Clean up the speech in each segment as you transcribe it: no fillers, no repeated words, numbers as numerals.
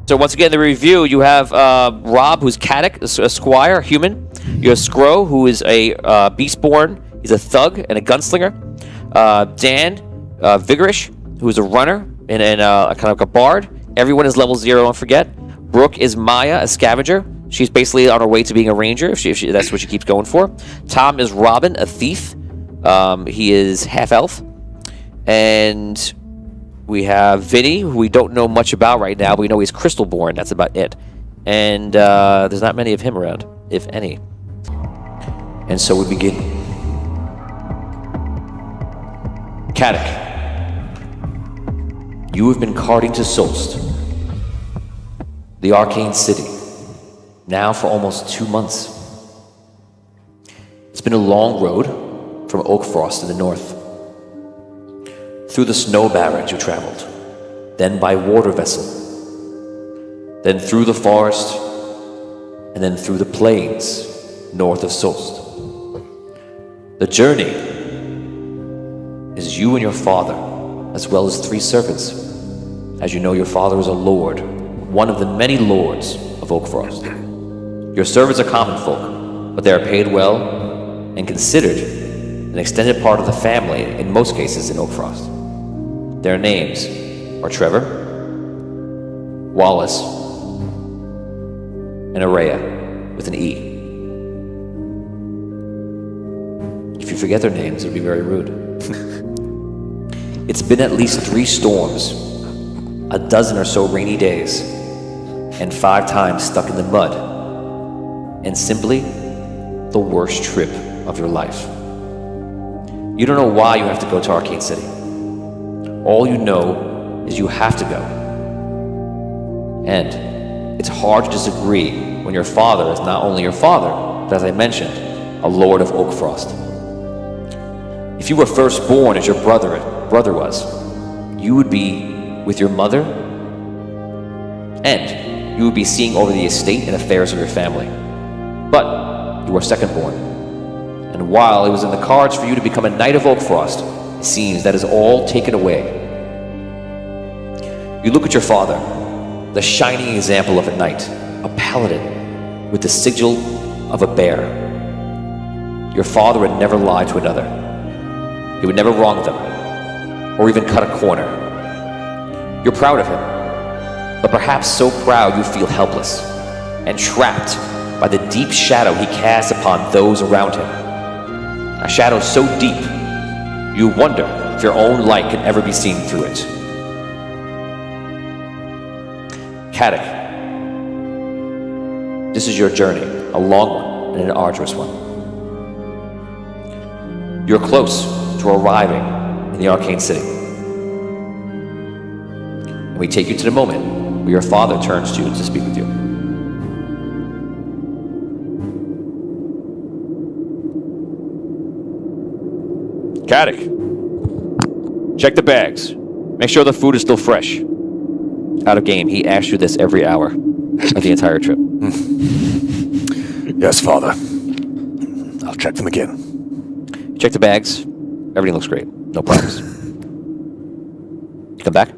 So once again, the review, you have Rob, who's Caddick, a squire, human. You have Scro, who is a beastborn. He's a thug and a gunslinger. Dan, Vigorish, who is a runner and kind of like a bard. Everyone is level 0, don't forget. Brooke is Maya, a scavenger. She's basically on her way to being a ranger, if that's what she keeps going for. Tom is Robin, a thief. He is half-elf. And we have Vinny, who we don't know much about right now, but we know he's crystal-born. That's about it. And there's not many of him around, if any. And so we begin. Caddick, you have been carting to Solst, the Arcane City, now for almost 2 months. It's been a long road from Oakfrost in the north. Through the snow barrens you traveled, then by water vessel, then through the forest, and then through the plains north of Solst. The journey is you and your father, as well as 3 servants. As you know, your father is a lord, one of the many lords of Oakfrost. Your servants are common folk, but they are paid well and considered an extended part of the family in most cases in Oakfrost. Their names are Trevor, Wallace, and Araya with an E. If you forget their names, it would be very rude. It's been at least 3 storms, a dozen or so rainy days, and 5 times stuck in the mud, and simply the worst trip of your life. You don't know why you have to go to Arcane City. All you know is you have to go. And it's hard to disagree when your father is not only your father, but as I mentioned, a lord of Oakfrost. If you were first born as your brother was, you would be with your mother, and you would be seeing over the estate and affairs of your family. But you were second born, and while it was in the cards for you to become a knight of Oakfrost, it seems that is all taken away. You look at your father, the shining example of a knight, a paladin with the sigil of a bear. Your father would never lie to another. He would never wrong them, or even cut a corner. You're proud of him, but perhaps so proud you feel helpless and trapped by the deep shadow he casts upon those around him. A shadow so deep, you wonder if your own light can ever be seen through it. Caddick, this is your journey, a long one and an arduous one. You're close to arriving in the Arcane City. And we take you to the moment where your father turns to you to speak with you. Caddick, check the bags. Make sure the food is still fresh. Out of game, he asks you this every hour of the entire trip. Yes, Father. I'll check them again. Check the bags. Everything looks great. No problems. You come back?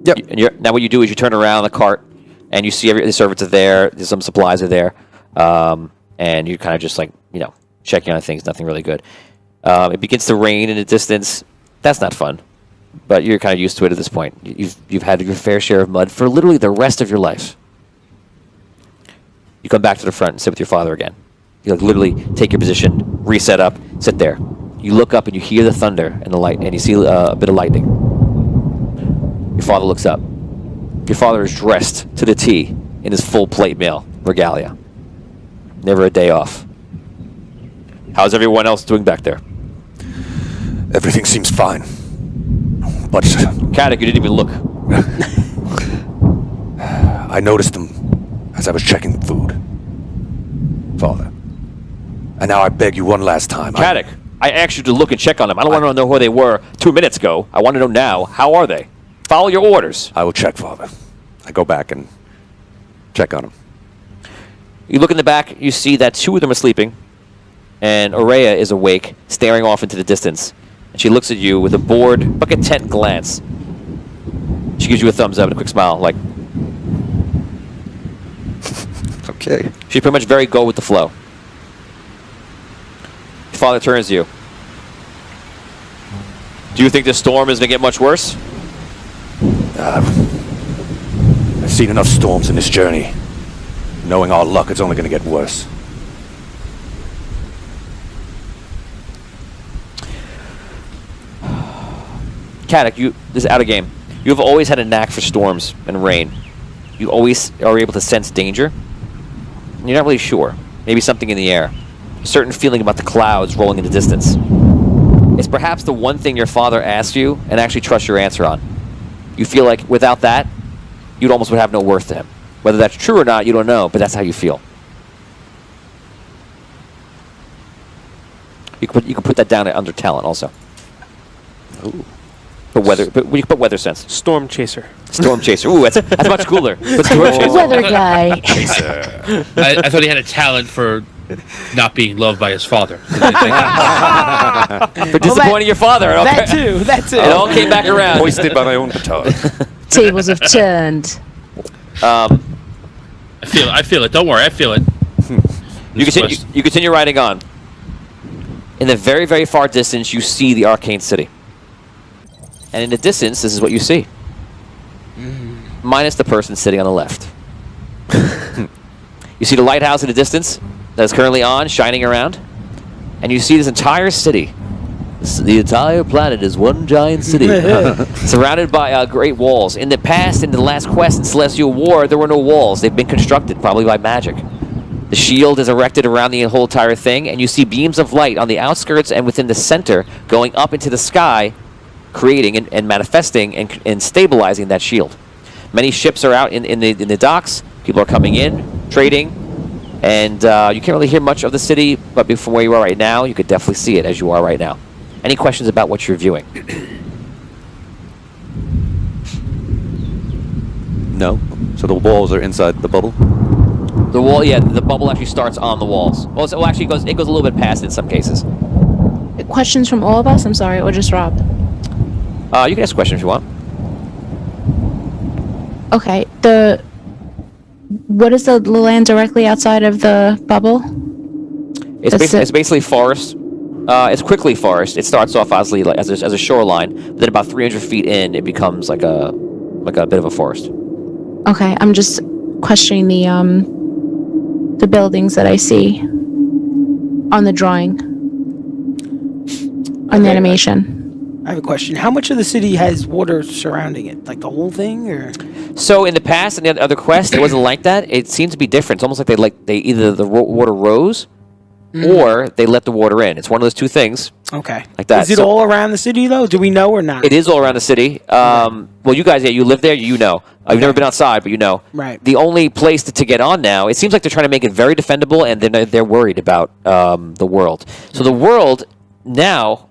Yep. Now what you do is you turn around the cart, and you see the servants are there. Some supplies are there. And you're kind of just like, checking on things. Nothing really good. It begins to rain in the distance. That's not fun. But you're kind of used to it at this point. You've had your fair share of mud for literally the rest of your life. You come back to the front and sit with your father again. You literally take your position, reset up, sit there. You look up and you hear the thunder and the light, and you see a bit of lightning. Your father looks up. Your father is dressed to the T in his full plate mail regalia. Never a day off. How's everyone else doing back there? Everything seems fine. But Caddick, you didn't even look. I noticed them as I was checking the food, Father. And now I beg you one last time. Caddick, I asked you to look and check on them. I don't want to know who they were 2 minutes ago. I want to know now. How are they? Follow your orders. I will check, Father. I go back and check on them. You look in the back. You see that 2 of them are sleeping, and Araya is awake, staring off into the distance. And she looks at you with a bored, but content glance. She gives you a thumbs up and a quick smile, like, Okay. She's pretty much very go with the flow. Your father turns to you. Do you think the storm is going to get much worse? I've seen enough storms in this journey. Knowing our luck, it's only going to get worse. Caddick, this is out of game. You have always had a knack for storms and rain. You always are able to sense danger. You're not really sure. Maybe something in the air. A certain feeling about the clouds rolling in the distance. It's perhaps the one thing your father asked you and actually trust your answer on. You feel like without that, you'd almost would have no worth to him. Whether that's true or not, you don't know, but that's how you feel. You can put that down under talent also. Ooh. But we can put weather sense. Storm chaser. Storm chaser. Ooh, that's much cooler. But storm chaser. Weather guy. I thought he had a talent for not being loved by his father. For disappointing your father. That too. That too. It all came back around. Hoisted by my own petard. Tables have turned. I feel it. Don't worry, I feel it. You continue riding on. In the very, very far distance, you see the Arcane City. And in the distance, this is what you see. Minus the person sitting on the left. You see the lighthouse in the distance that is currently on, shining around. And you see this entire city. The entire planet is one giant city. Surrounded by great walls. In the past, in the last quest in Celestial War, there were no walls. They've been constructed, probably by magic. The shield is erected around the whole entire thing, and you see beams of light on the outskirts and within the center going up into the sky, creating and manifesting and stabilizing that shield. Many ships are out in the docks. People are coming in, trading, and you can't really hear much of the city, but from where you are right now, you could definitely see it as you are right now. Any questions about what you're viewing? No. So the walls are inside the bubble? The wall, yeah, the bubble actually starts on the walls. Well, actually, it goes a little bit past in some cases. Questions from all of us? I'm sorry, or just Rob? You can ask a question if you want. Okay. What is the land directly outside of the bubble? It's basically forest. It's quickly forest. It starts off obviously like as a shoreline, but then about 300 feet in, it becomes like a bit of a forest. Okay, I'm just questioning the buildings that I see on the drawing, on the animation. I have a question. How much of the city has water surrounding it? Like the whole thing, or? So in the past, in the other quest, it wasn't like that. It seems to be different. It's almost like they either the water rose, or they let the water in. It's one of those two things. Okay. Like that. Is it all around the city though? Do we know or not? It is all around the city. Well, you guys, you live there. You know. I've never been outside, but you know. Right. The only place to get on now, it seems like they're trying to make it very defendable, and they're worried about the world. So the world now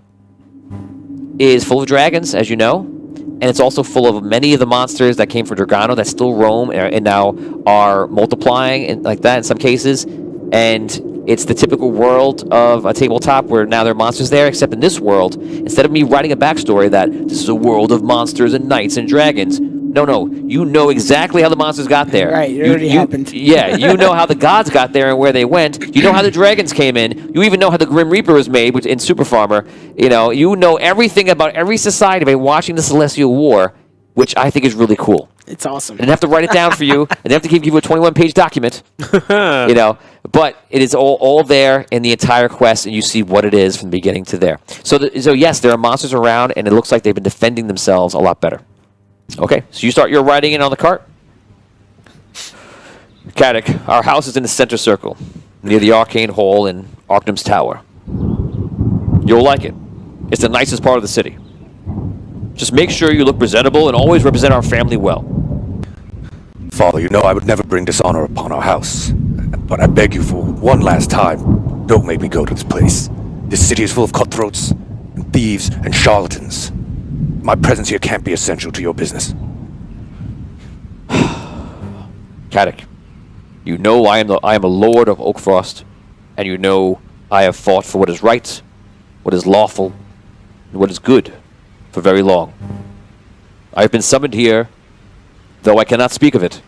is full of dragons, as you know, and it's also full of many of the monsters that came from Dragano that still roam and now are multiplying and like that in some cases. And it's the typical world of a tabletop where now there are monsters there, except in this world, instead of me writing a backstory that this is a world of monsters and knights and dragons, no, you know exactly how the monsters got there. Right, it already happened. Yeah, you know how the gods got there and where they went. You know how the dragons came in. You even know how the Grim Reaper was made in Super Farmer. You know everything about every society by watching the Celestial War, which I think is really cool. It's awesome. I didn't have to write it down for you. I didn't have to give you a 21-page document. But it is all there in the entire quest, and you see what it is from the beginning to there. So yes, there are monsters around, and it looks like they've been defending themselves a lot better. Okay, so you start your riding in on the cart. Caddick, our house is in the center circle, near the Arcane Hall in Arcanum's Tower. You'll like it. It's the nicest part of the city. Just make sure you look presentable and always represent our family well. Father, you know I would never bring dishonor upon our house. But I beg you for one last time, don't make me go to this place. This city is full of cutthroats, and thieves, and charlatans. My presence here can't be essential to your business. Caddick, you know I am a lord of Oakfrost, and you know I have fought for what is right, what is lawful, and what is good for very long. I have been summoned here, though I cannot speak of it,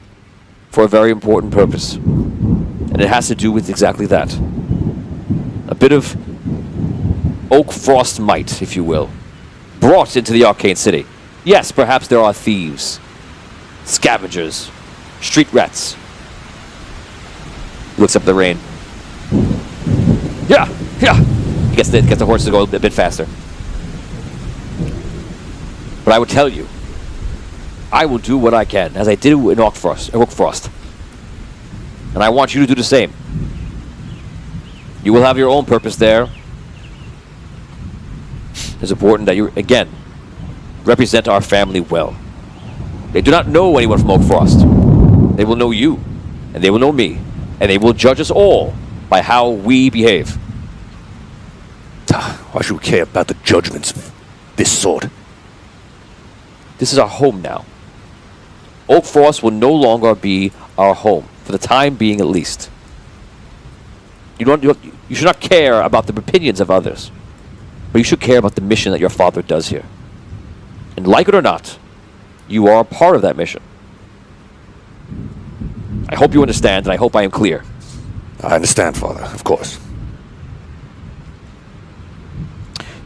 for a very important purpose. And it has to do with exactly that. A bit of oak frost might, if you will, brought into the Arcane City. Yes, perhaps there are thieves, scavengers, street rats. He looks up at the rain. Yeah. He gets the horse to go a bit faster. But I would tell you, I will do what I can, as I did in Oak Frost. And I want you to do the same. You will have your own purpose there. It's important that you, again, represent our family well. They do not know anyone from Oak Frost. They will know you, and they will know me, and they will judge us all by how we behave. Why should we care about the judgments of this sort? This is our home now. Oak Frost will no longer be our home, for the time being at least. You should not care about the opinions of others, but you should care about the mission that your father does here. And like it or not, you are a part of that mission. I hope you understand, and I hope I am clear. I understand, Father, of course.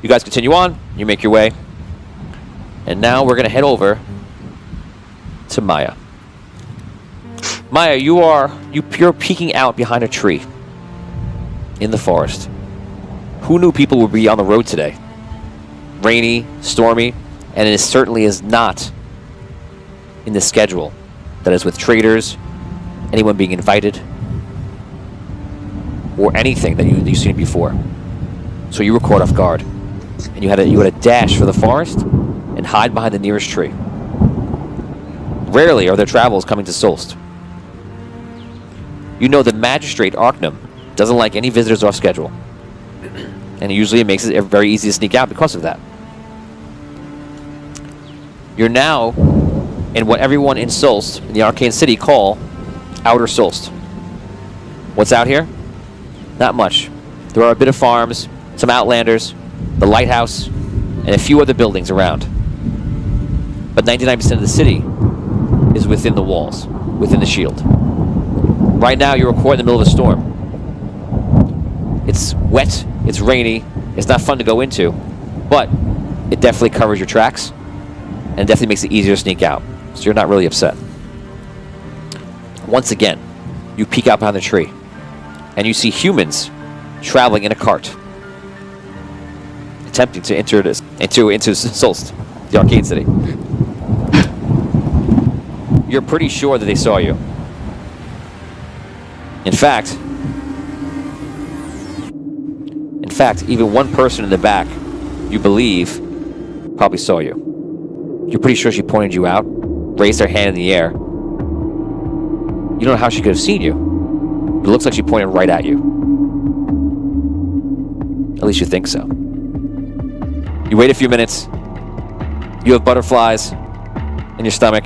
You guys continue on, you make your way. And now we're going to head over to Maya. Maya, you're peeking out behind a tree in the forest. Who knew people would be on the road today? Rainy, stormy, and it certainly is not in the schedule. That is with traders, anyone being invited, or anything that you've seen before. So you were caught off guard, and you had a dash for the forest and hide behind the nearest tree. Rarely are there travels coming to Solst. You know the magistrate Arknum doesn't like any visitors off schedule, and usually it makes it very easy to sneak out because of that. You're now in what everyone in Solst, in the Arcane City, call Outer Solst. What's out here? Not much. There are a bit of farms, some outlanders, the lighthouse, and a few other buildings around. But 99% of the city is within the walls, within the shield. Right now, you're caught in the middle of a storm. It's wet, it's rainy, it's not fun to go into, but it definitely covers your tracks, and it definitely makes it easier to sneak out, so you're not really upset. Once again, you peek out behind the tree, and you see humans traveling in a cart, attempting to enter Solst, the Arcane City. You're pretty sure that they saw you. In fact, even one person in the back, you believe, probably saw you. You're pretty sure she pointed you out, raised her hand in the air. You don't know how she could have seen you. But it looks like she pointed right at you. At least you think so. You wait a few minutes. You have butterflies in your stomach,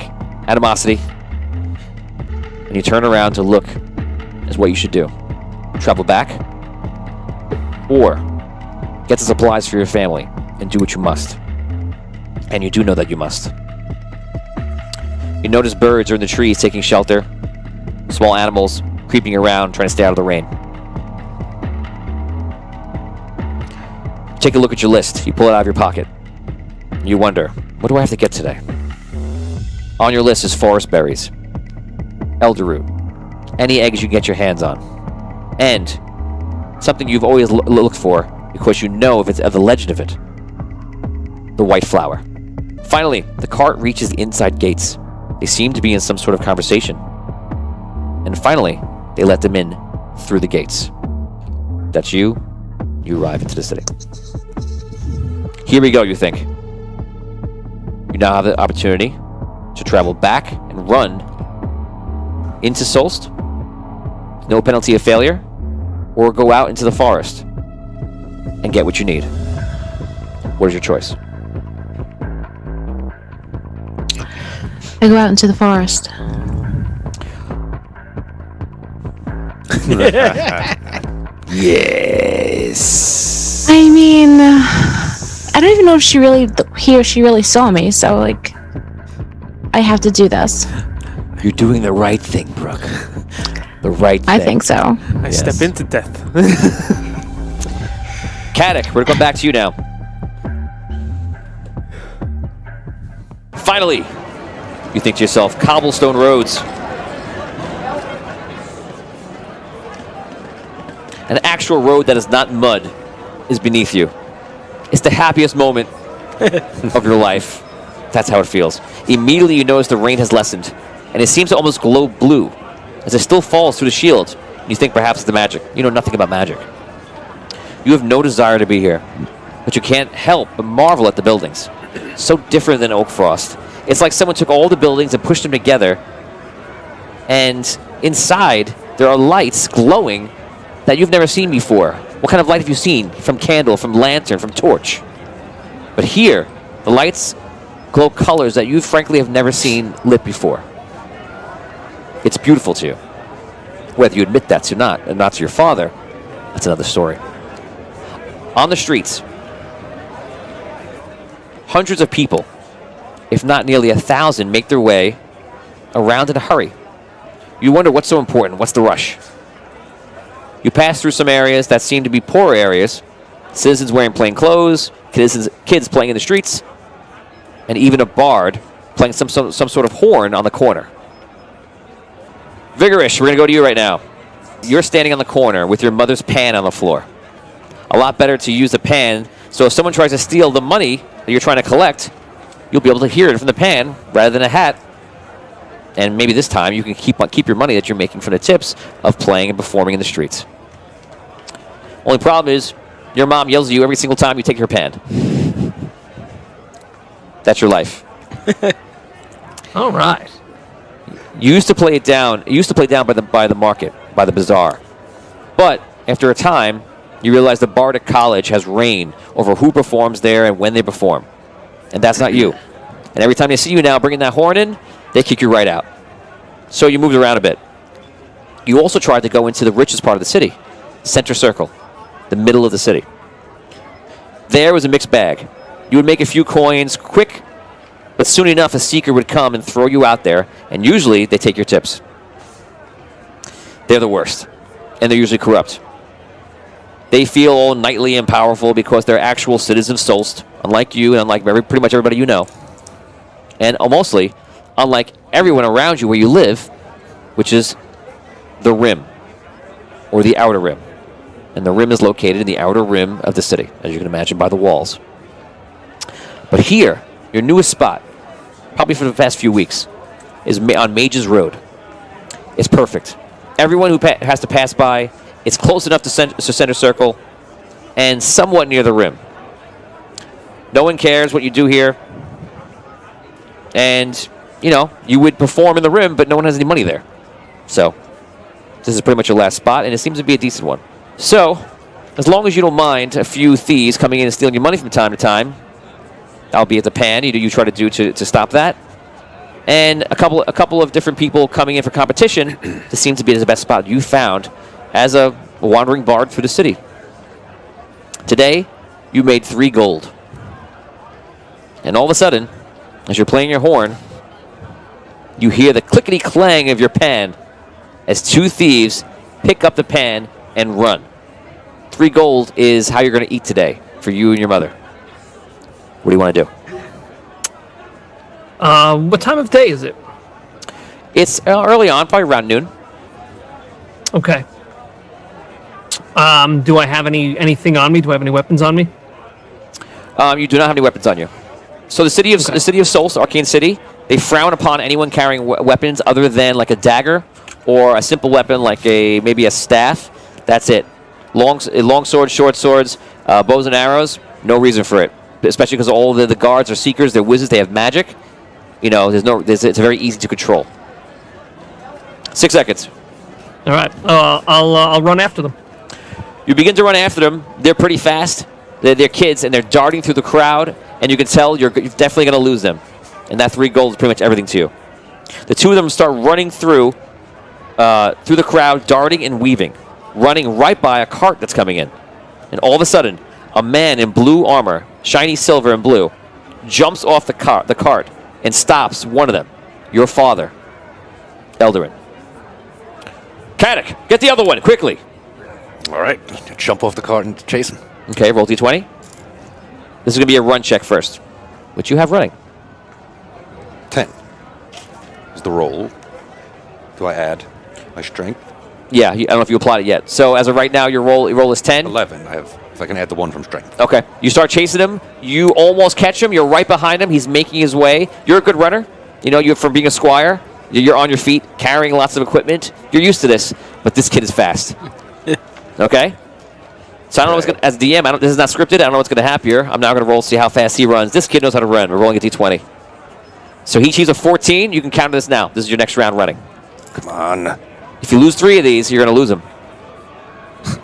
animosity, and you turn around to look as what you should do. Travel back, or get the supplies for your family and do what you must. And you do know that you must. You notice birds are in the trees taking shelter, small animals creeping around trying to stay out of the rain. Take a look at your list. You pull it out of your pocket. You wonder, what do I have to get today? On your list is forest berries, elderroot, any eggs you can get your hands on, and something you've always looked for because you know of the legend of it, the white flower. Finally, the cart reaches the inside gates. They seem to be in some sort of conversation. And finally, they let them in through the gates. That's you. You arrive into the city. Here we go, you think. You now have the opportunity to travel back and run into Solst, no penalty of failure, or go out into the forest and get what you need. What is your choice? I go out into the forest. Yes. I mean, I don't even know if she really saw me, so, like, I have to do this. You're doing the right thing, Brooke. The right thing. I think so. I step into death. Caddick, we're going to come back to you now. Finally, you think to yourself, cobblestone roads. An actual road that is not mud is beneath you. It's the happiest moment of your life. That's how it feels. Immediately you notice the rain has lessened, and it seems to almost glow blue as it still falls through the shield. You think perhaps it's the magic. You know nothing about magic. You have no desire to be here, but you can't help but marvel at the buildings. So different than Oak Frost. It's like someone took all the buildings and pushed them together, and inside there are lights glowing that you've never seen before. What kind of light have you seen? From candle, from lantern, from torch. But here, the lights glow colors that you frankly have never seen lit before. It's beautiful to you. Whether you admit that to not, and not to your father, that's another story. On the streets, hundreds of people, if not nearly 1,000, make their way around in a hurry. You wonder what's so important, what's the rush? You pass through some areas that seem to be poor areas, citizens wearing plain clothes, kids playing in the streets, and even a bard playing some sort of horn on the corner. Vigorish, we're going to go to you right now. You're standing on the corner with your mother's pan on the floor. A lot better to use the pan, so if someone tries to steal the money that you're trying to collect, you'll be able to hear it from the pan rather than a hat. And maybe this time you can keep your money that you're making from the tips of playing and performing in the streets. Only problem is, your mom yells at you every single time you take her pan. That's your life. All right. You used to play it down. You used to play down by the market, by the bazaar. But after a time, you realize the Bardic College has reign over who performs there and when they perform. And that's not you. And every time they see you now bringing that horn in, they kick you right out. So you moved around a bit. You also tried to go into the richest part of the city, Center Circle, the middle of the city. There was a mixed bag. You would make a few coins quick, but soon enough a seeker would come and throw you out there, and usually they take your tips. They're the worst, and they're usually corrupt. They feel all knightly and powerful because they're actual citizens of Solst, unlike you and unlike pretty much everybody you know. And mostly, unlike everyone around you where you live, which is the Rim, or the Outer Rim. And the Rim is located in the outer rim of the city, as you can imagine by the walls. But here, your newest spot, probably for the past few weeks, is on Mage's Road. It's perfect. Everyone who has to pass by, it's close enough to Center Circle, and somewhat near the Rim. No one cares what you do here. And, you know, you would perform in the Rim, but no one has any money there. So, this is pretty much your last spot, and it seems to be a decent one. So, as long as you don't mind a few thieves coming in and stealing your money from time to time, albeit the pan, you try to do to stop that, and a couple of different people coming in for competition, this seems to be the best spot you found as a wandering bard through the city. Today, you made 3 gold. And all of a sudden, as you're playing your horn, you hear the clickety-clang of your pan as 2 thieves pick up the pan and run. 3 gold is how you're going to eat today for you and your mother. What do you want to do? What time of day is it? It's early on, probably around noon. Okay. Do I have anything on me? Do I have any weapons on me? You do not have any weapons on you. So the city of Solst, Arcane City, they frown upon anyone carrying weapons other than like a dagger or a simple weapon like maybe a staff. That's it. Long swords, short swords, bows and arrows. No reason for it. Especially because all the guards are seekers. They're wizards. They have magic. You know, it's very easy to control. 6 seconds. All right. I'll run after them. You begin to run after them. They're pretty fast. They're kids, and they're darting through the crowd, and you can tell you're definitely going to lose them. And that 3 gold is pretty much everything to you. The 2 of them start running through the crowd, darting and weaving, running right by a cart that's coming in. And all of a sudden, a man in blue armor, shiny silver and blue, jumps off the cart and stops one of them, your father, Eldarin. Caddick, get the other one, quickly. All right, jump off the cart and chase him. Okay, roll d20. This is going to be a run check first, which you have running. 10 is the roll. Do I add my strength? Yeah, I don't know if you applied it yet. So as of right now, your roll is 10. 11. I have, if I can add the 1 from strength. Okay, you start chasing him. You almost catch him. You're right behind him. He's making his way. You're a good runner. You know, you're from being a squire. You're on your feet, carrying lots of equipment. You're used to this, but this kid is fast. Okay? So I don't know what's going to, as DM, this is not scripted. I don't know what's going to happen here. I'm now going to roll, see how fast he runs. This kid knows how to run. We're rolling a d20. So he achieves a 14. You can count this now. This is your next round running. Come on. If you lose 3 of these, you're going to lose them.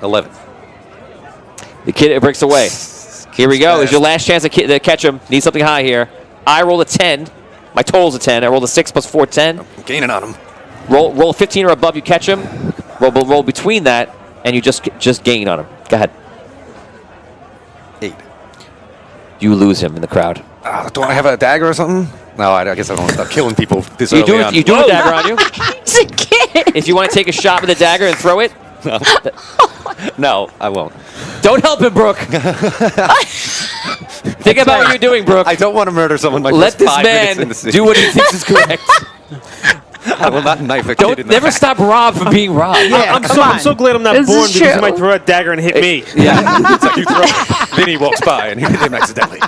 11. The kid breaks away. Here we go. It's your last chance to catch him. Need something high here. I rolled a 10. My total's a 10. I rolled a 6 plus 4, 10. I'm gaining on him. Roll 15 or above, you catch him. Roll between that, and you just gain on him. Go ahead. 8. You lose him in the crowd. Do I have a dagger or something? No, I guess I don't want to start killing people this You early on. do a dagger on you. He's a kid. If you want to take a shot with a dagger and throw it, No, I won't. don't help him, Brooke. Think about what you're doing, Brooke. I don't want to murder someone. Let this man do what he thinks is correct. I will not knife a kid in the Never back. stop Rob from being Rob. Yeah, I'm so glad I'm not This born is because true. he might throw a dagger and hit me. Yeah. It's like you throw. Vinny walks by and you hit him accidentally.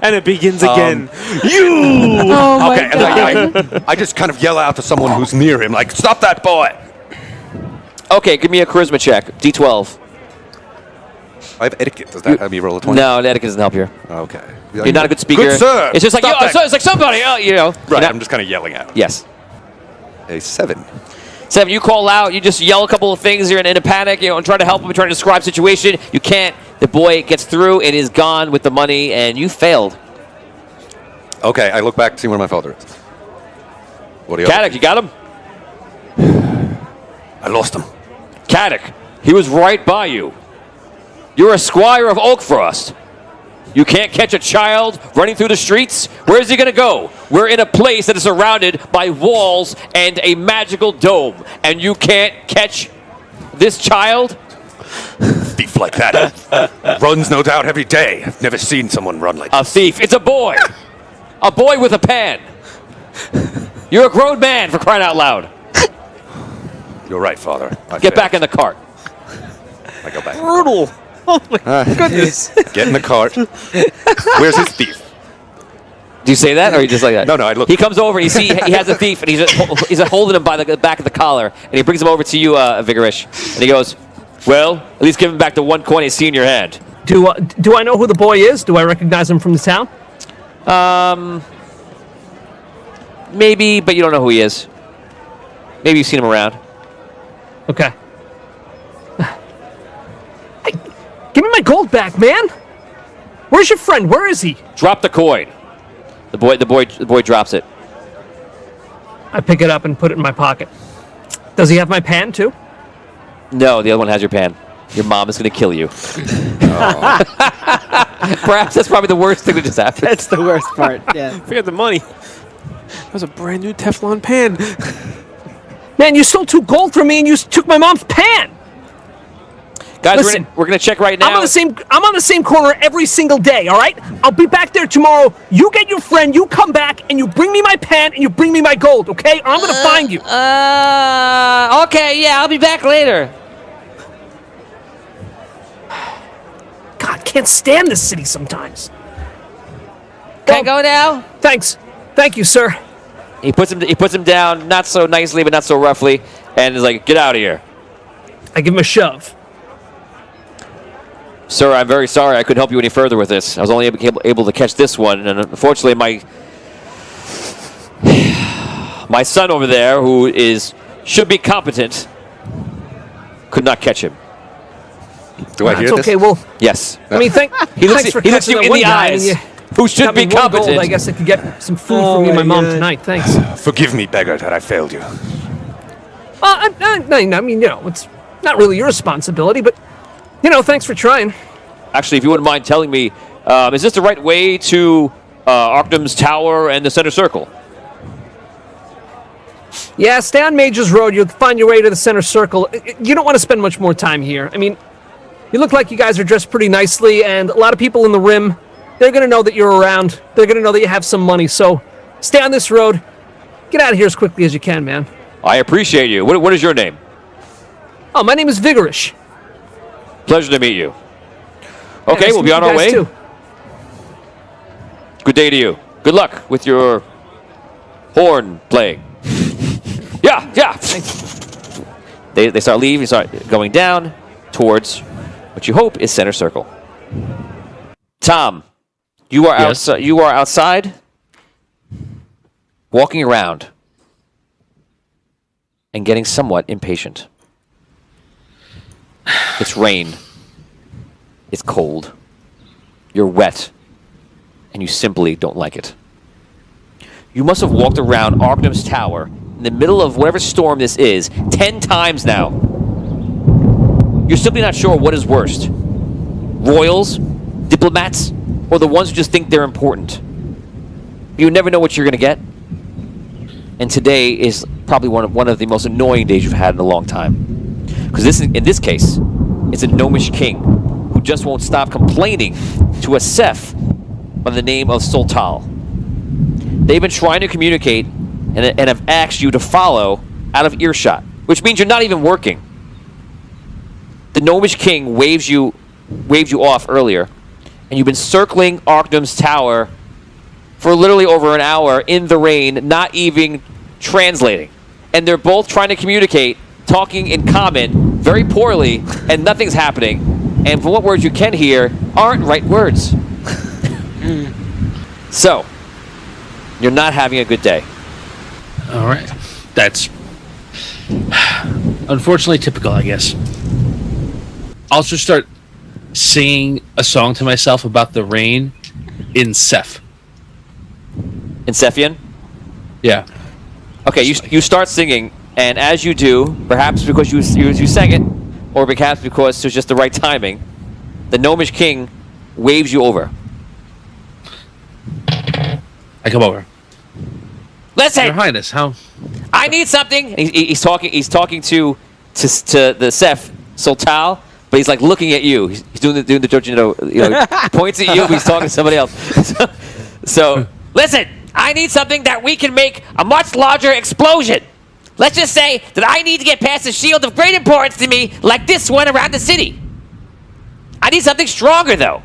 And it begins again. Oh my Okay, god. and I just kind of yell out to someone who's near him, like, "Stop that boy!" Okay, give me a charisma check. D12. I have etiquette. Does that have me roll a 20? No, etiquette doesn't help here. Okay. You're not a good speaker. Good sir. It's just like, Stop that. it's like somebody, you know. Right, You're not- I'm just kind of yelling at him. Yes. A 7. 7, you call out, you just yell a couple of things, you're in a panic, and try to help him, try to describe situation. You can't. The boy gets through, it is gone with the money, and you failed. Okay, I look back to see where my father is. What do you Caddick, you got him? I lost him. Caddick, he was right by you. You're a squire of Oakfrost. You can't catch a child running through the streets? Where is he going to go? We're in a place that is surrounded by walls and a magical dome, and you can't catch this child? Thief like that. Runs, no doubt, every day. I've never seen someone run like A thief. It's a boy. A boy with a pan. You're a grown man, for crying out loud. You're right, father. Get back in the cart. I go back. Brutal. Oh my goodness. Get in the cart. Where's his thief? Do you say that, or you just like that? No, I look. He comes over, and you see he has a thief, and he's holding him by the back of the collar, and he brings him over to you, Vigorish, and he goes, "Well, at least give him back the 1 coin I see in your hand." Do I know who the boy is? Do I recognize him from the town? Maybe, but you don't know who he is. Maybe you've seen him around. Okay. Hey, give me my gold back, man. Where's your friend? Where is he? Drop the coin. The boy drops it. I pick it up and put it in my pocket. Does he have my pan too? No, the other one has your pan. Your mom is going to kill you. Perhaps that's probably the worst thing that just happened. That's the worst part. Yeah. Forget the money. That was a brand new Teflon pan. Man, you stole 2 gold from me and you took my mom's pan. Guys, Listen, we're going to check right now. I'm on the same corner every single day, all right? I'll be back there tomorrow. You get your friend, you come back, and you bring me my pan, and you bring me my gold, okay? Or I'm going to find you. Okay, yeah, I'll be back later. God, can't stand this city sometimes. Can I go now? Thanks. Thank you, sir. He puts him down, not so nicely, but not so roughly, and is like, "Get out of here." I give him a shove. Sir, I'm very sorry I couldn't help you any further with this. I was only able to catch this one, and unfortunately my son over there, who should be competent, could not catch him. Do I hear It's this? okay, well, Yes. I mean, He looks thanks for you catching that in one the guy. I mean, eyes. you Who should got me be 1 competent. gold. I guess I could get some food Oh for me and my my mom God. tonight. Thanks. Forgive me, beggar, that I failed you. I mean, it's not really your responsibility, but, thanks for trying. Actually, if you wouldn't mind telling me, is this the right way to Arctum's Tower and the Center Circle? Yeah, stay on Majors Road. You'll find your way to the center circle. You don't want to spend much more time here. I mean, you look like you guys are dressed pretty nicely, and a lot of people in the Rim, they're going to know that you're around. They're going to know that you have some money, so stay on this road. Get out of here as quickly as you can, man. I appreciate you. What is your name? Oh, my name is Vigorish. Pleasure to meet you. Yeah, Okay, nice we'll to be meet on you our guys, way. too. Good day to you. Good luck with your horn playing. Yeah. They start leaving, start going down towards what you hope is center circle. Tom, you are Yes? outside. You are outside, walking around, and getting somewhat impatient. It's rain. It's cold. You're wet, and you simply don't like it. You must have walked around Arcanum's Tower in the middle of whatever storm this is 10 times now. You're simply not sure what is worst. Royals, diplomats, or the ones who just think they're important. You never know what you're going to get. And today is probably one of the most annoying days you've had in a long time. Because in this case, it's a gnomish king who just won't stop complaining to a Seth by the name of Soltal. They've been trying to communicate and have asked you to follow out of earshot, which means you're not even working. The gnomish king waved you off earlier, and you've been circling Arcanum's Tower for literally over an hour in the rain, not even translating. And they're both trying to communicate, talking in common, very poorly, and nothing's happening. And from what words you can hear, aren't right words. So, you're not having a good day. All right. That's unfortunately typical, I guess. I'll just start singing a song to myself about the rain in Seth. In Sephian? Yeah. Okay, you start singing, and as you do, perhaps because you sang it, or perhaps because it was just the right timing, the gnomish king waves you over. I come over. Listen, Your Highness, how? I need something. And he's talking to the Seth Soltal, but he's like looking at you. He's doing the points at you, but he's talking to somebody else. So listen, I need something that we can make a much larger explosion. Let's just say that I need to get past a shield of great importance to me, like this one around the city. I need something stronger, though.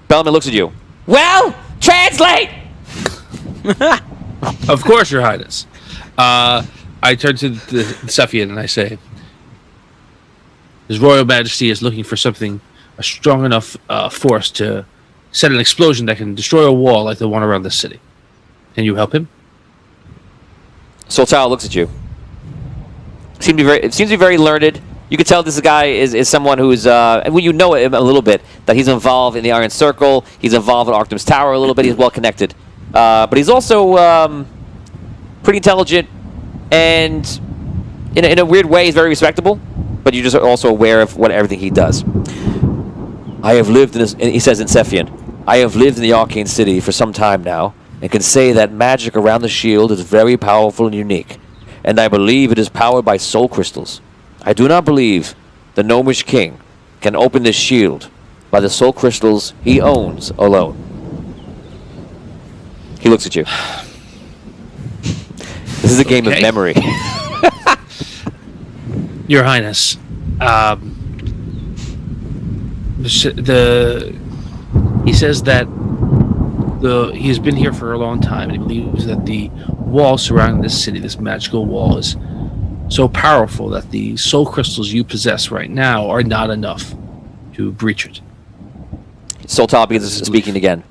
Bellman looks at you. Well, translate! Of course, Your Highness. I turn to the Sephian and I say, His Royal Majesty is looking for something, a strong enough force to set an explosion that can destroy a wall like the one around the city. Can you help him? Soltal looks at you. It seems to be very learned. You can tell this guy is someone who's, well, you know him a little bit, that he's involved in the Iron Circle, he's involved in Arcanum's Tower a little bit, he's well connected. But he's also pretty intelligent, and in a weird way, he's very respectable, but you're just also aware of everything he does. I have lived in this, he says in Sephian, I have lived in the Arcane City for some time now, and can say that magic around the shield is very powerful and unique, and I believe it is powered by soul crystals. I do not believe the Gnomish King can open this shield by the soul crystals he owns alone. He looks at you. This is a game of memory. Your Highness, he says that he's been here for a long time, and he believes that the wall surrounding this city, this magical wall, is so powerful that the soul crystals you possess right now are not enough to breach it. Soltal begins speaking again.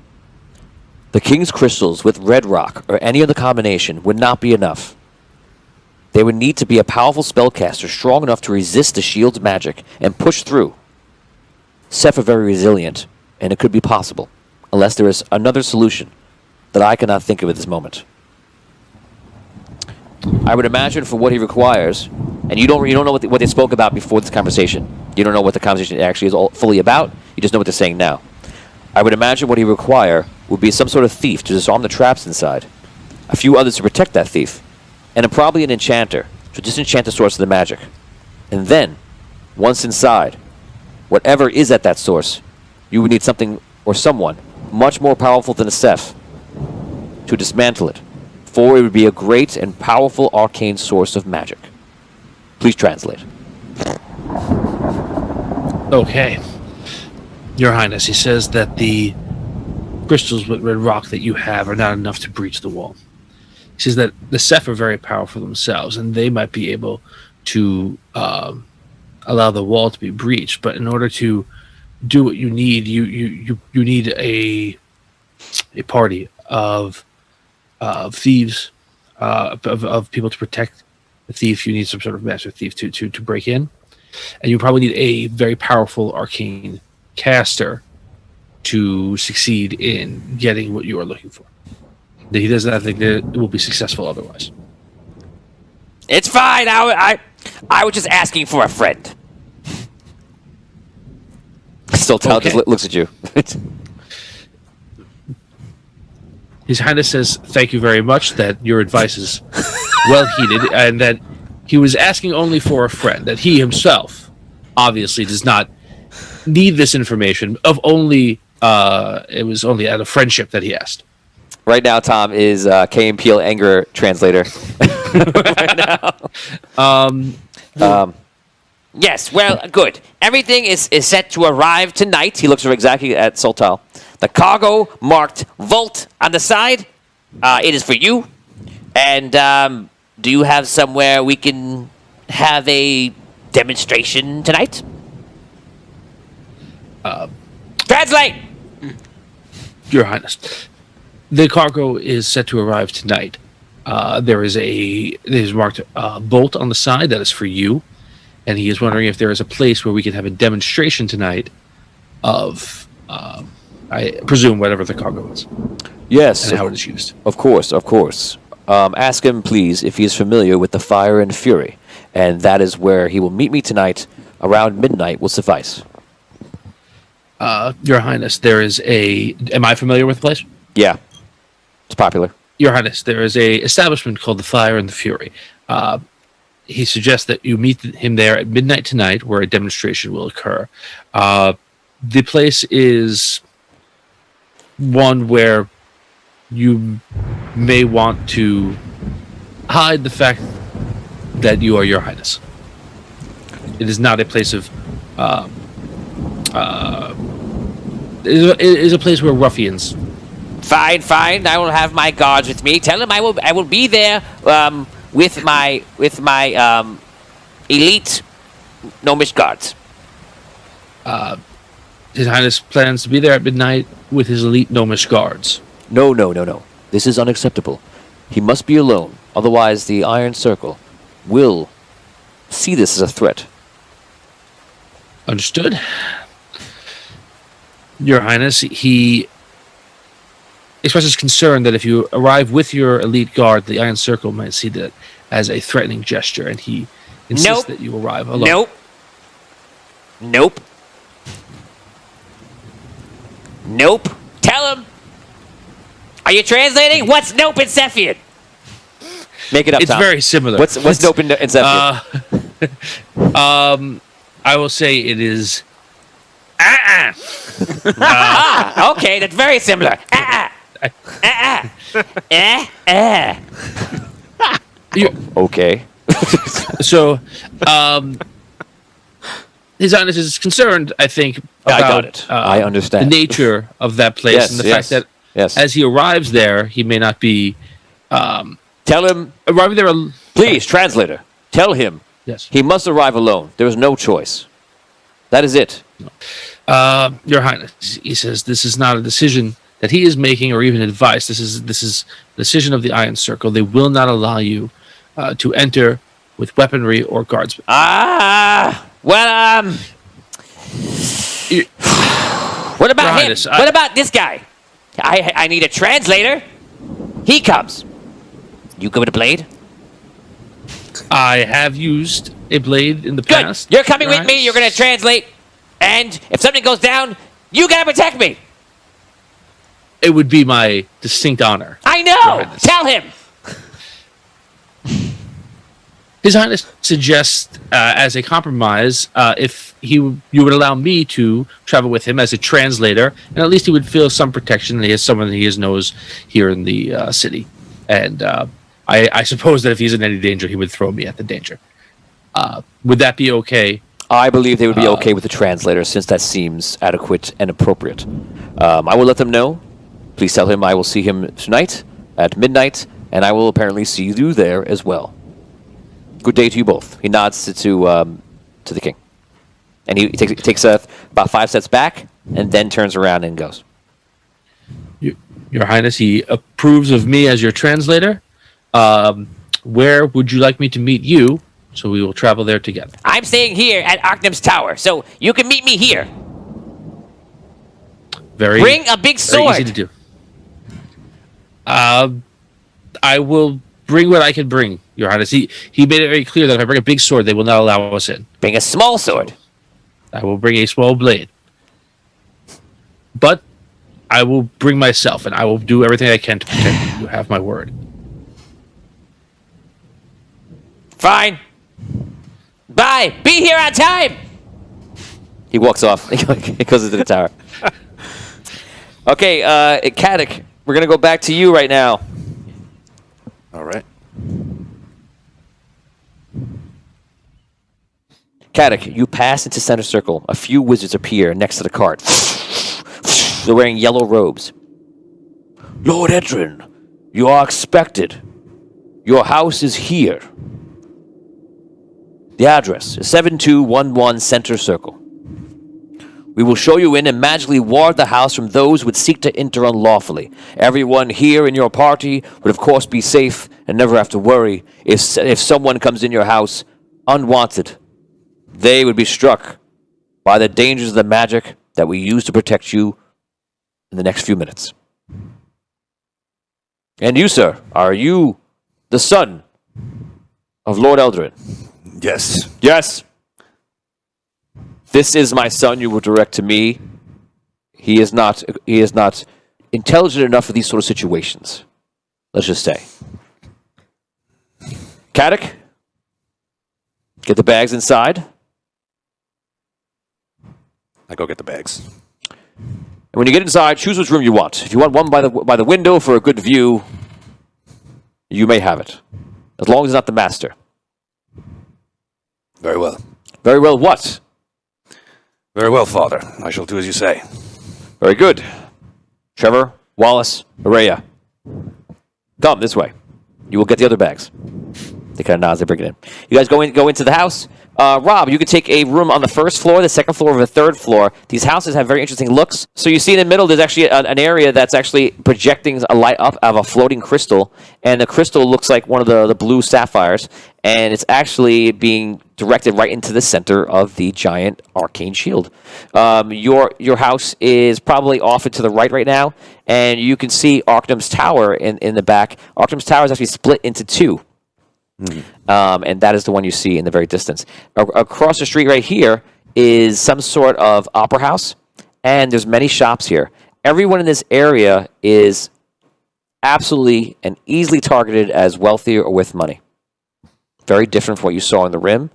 The King's crystals with red rock or any other combination would not be enough. There would need to be a powerful spellcaster strong enough to resist the shield's magic and push through. Seth are very resilient, and it could be possible, unless there is another solution that I cannot think of at this moment. I would imagine for what he requires, and you don't know what they spoke about before this conversation. You don't know what the conversation actually is fully about. You just know what they're saying now. I would imagine what he require would be some sort of thief to disarm the traps inside, a few others to protect that thief, and probably an enchanter to disenchant the source of the magic. And then, once inside, whatever is at that source, you would need something or someone much more powerful than a Ceph to dismantle it, for it would be a great and powerful arcane source of magic. Please translate. Okay. Your Highness, he says that the crystals with red rock that you have are not enough to breach the wall. He says that the Ceph are very powerful themselves, and they might be able to allow the wall to be breached. But in order to do what you need, you need a party of thieves, of people to protect the thief. You need some sort of master thief to break in, and you probably need a very powerful arcane caster to succeed in getting what you are looking for. He does not think that it will be successful otherwise. It's fine. I was just asking for a friend. Still, Tal Okay. just looks at you. His Highness says, thank you very much, that your advice is well heeded, and that he was asking only for a friend, that he himself obviously does not need this information, it was only out of friendship that he asked. Right now, Tom is Kay and Peele anger translator. Yes, well, good. Everything is set to arrive tonight. He looks exactly at Soltal. The cargo marked Volt on the side. It is for you. And do you have somewhere we can have a demonstration tonight? Translate! Your Highness, the cargo is set to arrive tonight. There is marked Bolt on the side. That is for you. And he is wondering if there is a place where we can have a demonstration tonight of, I presume, whatever the cargo is. Yes. And how it is used. Of course, of course. Ask him, please, if he is familiar with the Fire and Fury. And that is where he will meet me tonight. Around midnight will suffice. Your Highness, there is am I familiar with the place? Yeah. It's popular. Your Highness, there is a establishment called the Fire and the Fury. He suggests that you meet him there at midnight tonight, where a demonstration will occur. The place is one where you may want to hide the fact that you are Your Highness. It is not a place of... it is a place where ruffians... Fine, fine. I will have my guards with me. Tell him I will be there with my elite gnomish guards. His Highness plans to be there at midnight with his elite gnomish guards. No. This is unacceptable. He must be alone. Otherwise, the Iron Circle will see this as a threat. Understood. Your Highness, he expresses concern that if you arrive with your elite guard, the Iron Circle might see that as a threatening gesture, and he insists that you arrive alone. Nope. Tell him. Are you translating? What's nope in Cephian? Make it up, It's Tom. very similar. What's nope in Cephian? I will say it is... Okay, that's very similar. Okay. So, His Highness is concerned, I think, about I got it. I understand. the nature of that place Yes, and the yes, fact that yes. as he arrives there, he may not be Tell him, arriving there. please, translator. Tell him Yes, he must arrive alone. There is no choice. That is it. Your Highness. He says this is not a decision that he is making, or even advice. This is the decision of the Iron Circle. They will not allow you to enter with weaponry or guardsmen. Well, You- what about Your him? Highness, What about this guy? I need a translator. He comes. You go with a blade? I have used a blade in the Good. past. You're coming Your with me. Highness. You're going to translate. And if something goes down, you got to protect me. It would be my distinct honor. I know. Your Highness. Tell him. His Highness suggests, as a compromise, if you would allow me to travel with him as a translator, and at least he would feel some protection. He has someone that he knows here in the city, and I suppose that if he's in any danger, he would throw me at the danger. Would that be okay? I believe they would be okay with the translator, since that seems adequate and appropriate. I will let them know. Please tell him I will see him tonight at midnight, and I will apparently see you there as well. Good day to you both. He nods to the king, and he takes about 5 steps back, and then turns around and goes. Your Highness, he approves of me as your translator. Where would you like me to meet you? So we will travel there together. I'm staying here at Arcnem's Tower, so you can meet me here. Bring a big sword. Very easy to do. I will bring what I can bring, Your Highness. He made it very clear that if I bring a big sword, they will not allow us in. Bring a small sword. I will bring a small blade. But I will bring myself, and I will do everything I can to protect you. You have my word. Fine. Bye. Be here on time. He walks off. He goes into the tower. Okay, Caddick, we're going to go back to you right now. All right. Caddick, you pass into center circle. A few wizards appear next to the cart. They're wearing yellow robes. Lord Edrin, you are expected. Your house is here. The address is 7211 Center Circle. We will show you in and magically ward the house from those who would seek to enter unlawfully. Everyone here in your party would of course be safe and never have to worry if someone comes in your house unwanted. They would be struck by the dangers of the magic that we use to protect you in the next few minutes. And you, sir, are you the son of Lord Eldrin? Yes. Yes. This is my son you will direct to me. He is not intelligent enough for these sort of situations. Let's just say. Caddick, get the bags inside. I go get the bags. And when you get inside, choose which room you want. If you want one by the window for a good view, you may have it. As long as it's not the master. Very well. Very well what? Very well, Father. I shall do as you say. Very good. Trevor, Wallace, Araya. Come this way. You will get the other bags. They kind of nod as they bring it in. You guys go into the house. Rob, you could take a room on the first floor, the second floor, or the third floor. These houses have very interesting looks. So you see in the middle, there's actually an area that's actually projecting a light up of a floating crystal. And the crystal looks like one of the blue sapphires. And it's actually being directed right into the center of the giant arcane shield. Your house is probably off and to the right now. And you can see Arcnem's Tower in the back. Arcnem's Tower is actually split into two. And that is the one you see in the very distance. Across the street right here is some sort of opera house, and there's many shops here. Everyone in this area is absolutely and easily targeted as wealthy or with money. Very different from what you saw in the Rim,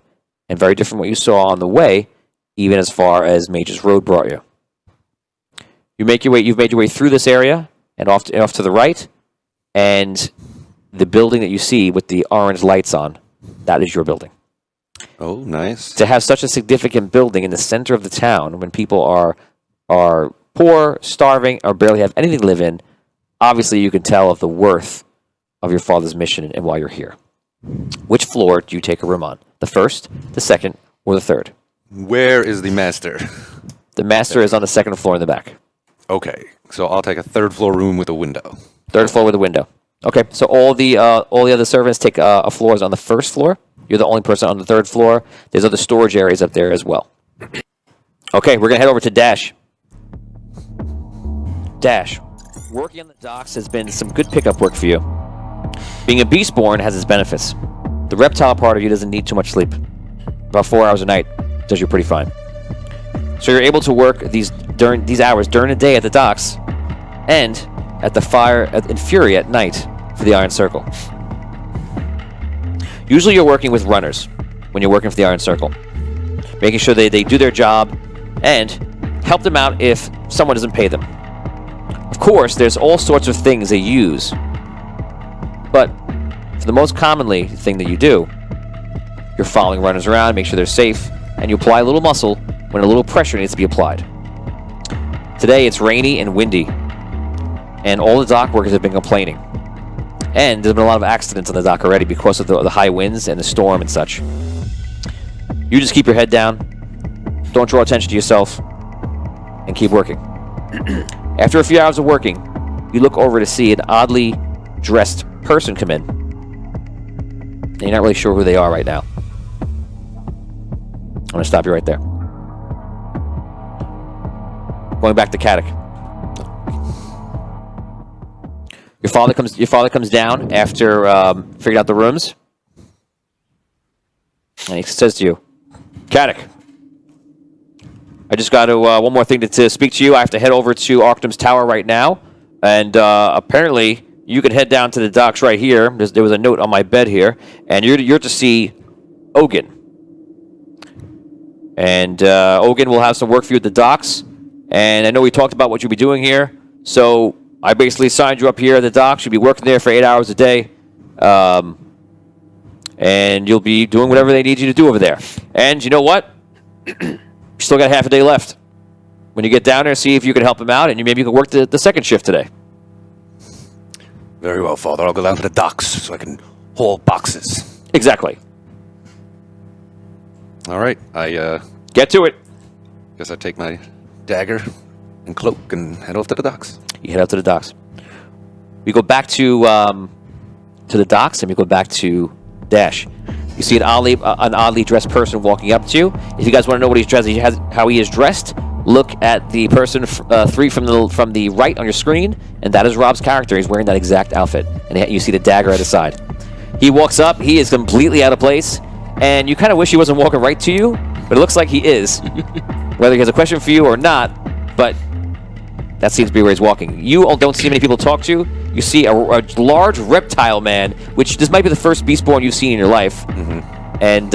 and very different from what you saw on the way, even as far as Mage's Road brought you. You've made your way through this area, and off to the right, and the building that you see with the orange lights on, that is your building. Oh, nice. To have such a significant building in the center of the town when people are poor, starving, or barely have anything to live in, obviously you can tell of the worth of your father's mission and why you're here. Which floor do you take a room on? The first, the second, or the third? Where is the master? The master is on the second floor in the back. Okay, so I'll take a third floor room with a window. Third floor with a window. Okay, so all the other servants take floors on the first floor. You're the only person on the third floor. There's other storage areas up there as well. Okay, we're going to head over to Dash. Dash, working on the docks has been some good pickup work for you. Being a Beastborn has its benefits. The reptile part of you doesn't need too much sleep. About 4 hours a night does you pretty fine. So you're able to work these hours during the day at the docks and at the fire in Fury at night for the Iron Circle. Usually you're working with runners when you're working for the Iron Circle. Making sure they do their job and help them out if someone doesn't pay them. Of course, there's all sorts of things they use. But for the most commonly thing that you do, you're following runners around, make sure they're safe, and you apply a little muscle when a little pressure needs to be applied. Today it's rainy and windy, and all the dock workers have been complaining. And there's been a lot of accidents on the dock already because of the high winds and the storm and such. You just keep your head down, don't draw attention to yourself, and keep working. After a few hours of working, you look over to see an oddly dressed person come in. And you're not really sure who they are right now. I'm going to stop you right there. Going back to Caddick. Your father comes down after figuring out the rooms. And he says to you, Caddick, I just got to, one more thing to speak to you. I have to head over to Arctum's Tower right now. And apparently, you can head down to the docks right here. There was a note on my bed here. And you're to see Ogun. And Ogun will have some work for you at the docks. And I know we talked about what you'll be doing here. So I basically signed you up here at the docks. You'll be working there for 8 hours a day. And you'll be doing whatever they need you to do over there. And you know what? You still got half a day left. When you get down there, see if you can help him out, and maybe you can work the second shift today. Very well, Father. I'll go down to the docks so I can haul boxes. Exactly. All right. I Get to it. guess I take my dagger and cloak and head off to the docks. You head out to the docks. We go back to the docks, and we go back to Dash. You see an oddly dressed person walking up to you. If you guys want to know what he's dressed, how he is dressed, look at the person three from the right on your screen, and that is Rob's character. He's wearing that exact outfit, and you see the dagger at his side. He walks up. He is completely out of place, and you kind of wish he wasn't walking right to you, but it looks like he is. Whether he has a question for you or not, but that seems to be where he's walking. You all don't see many people talk to. You see a large reptile man, which this might be the first beastborn you've seen in your life. Mm-hmm. And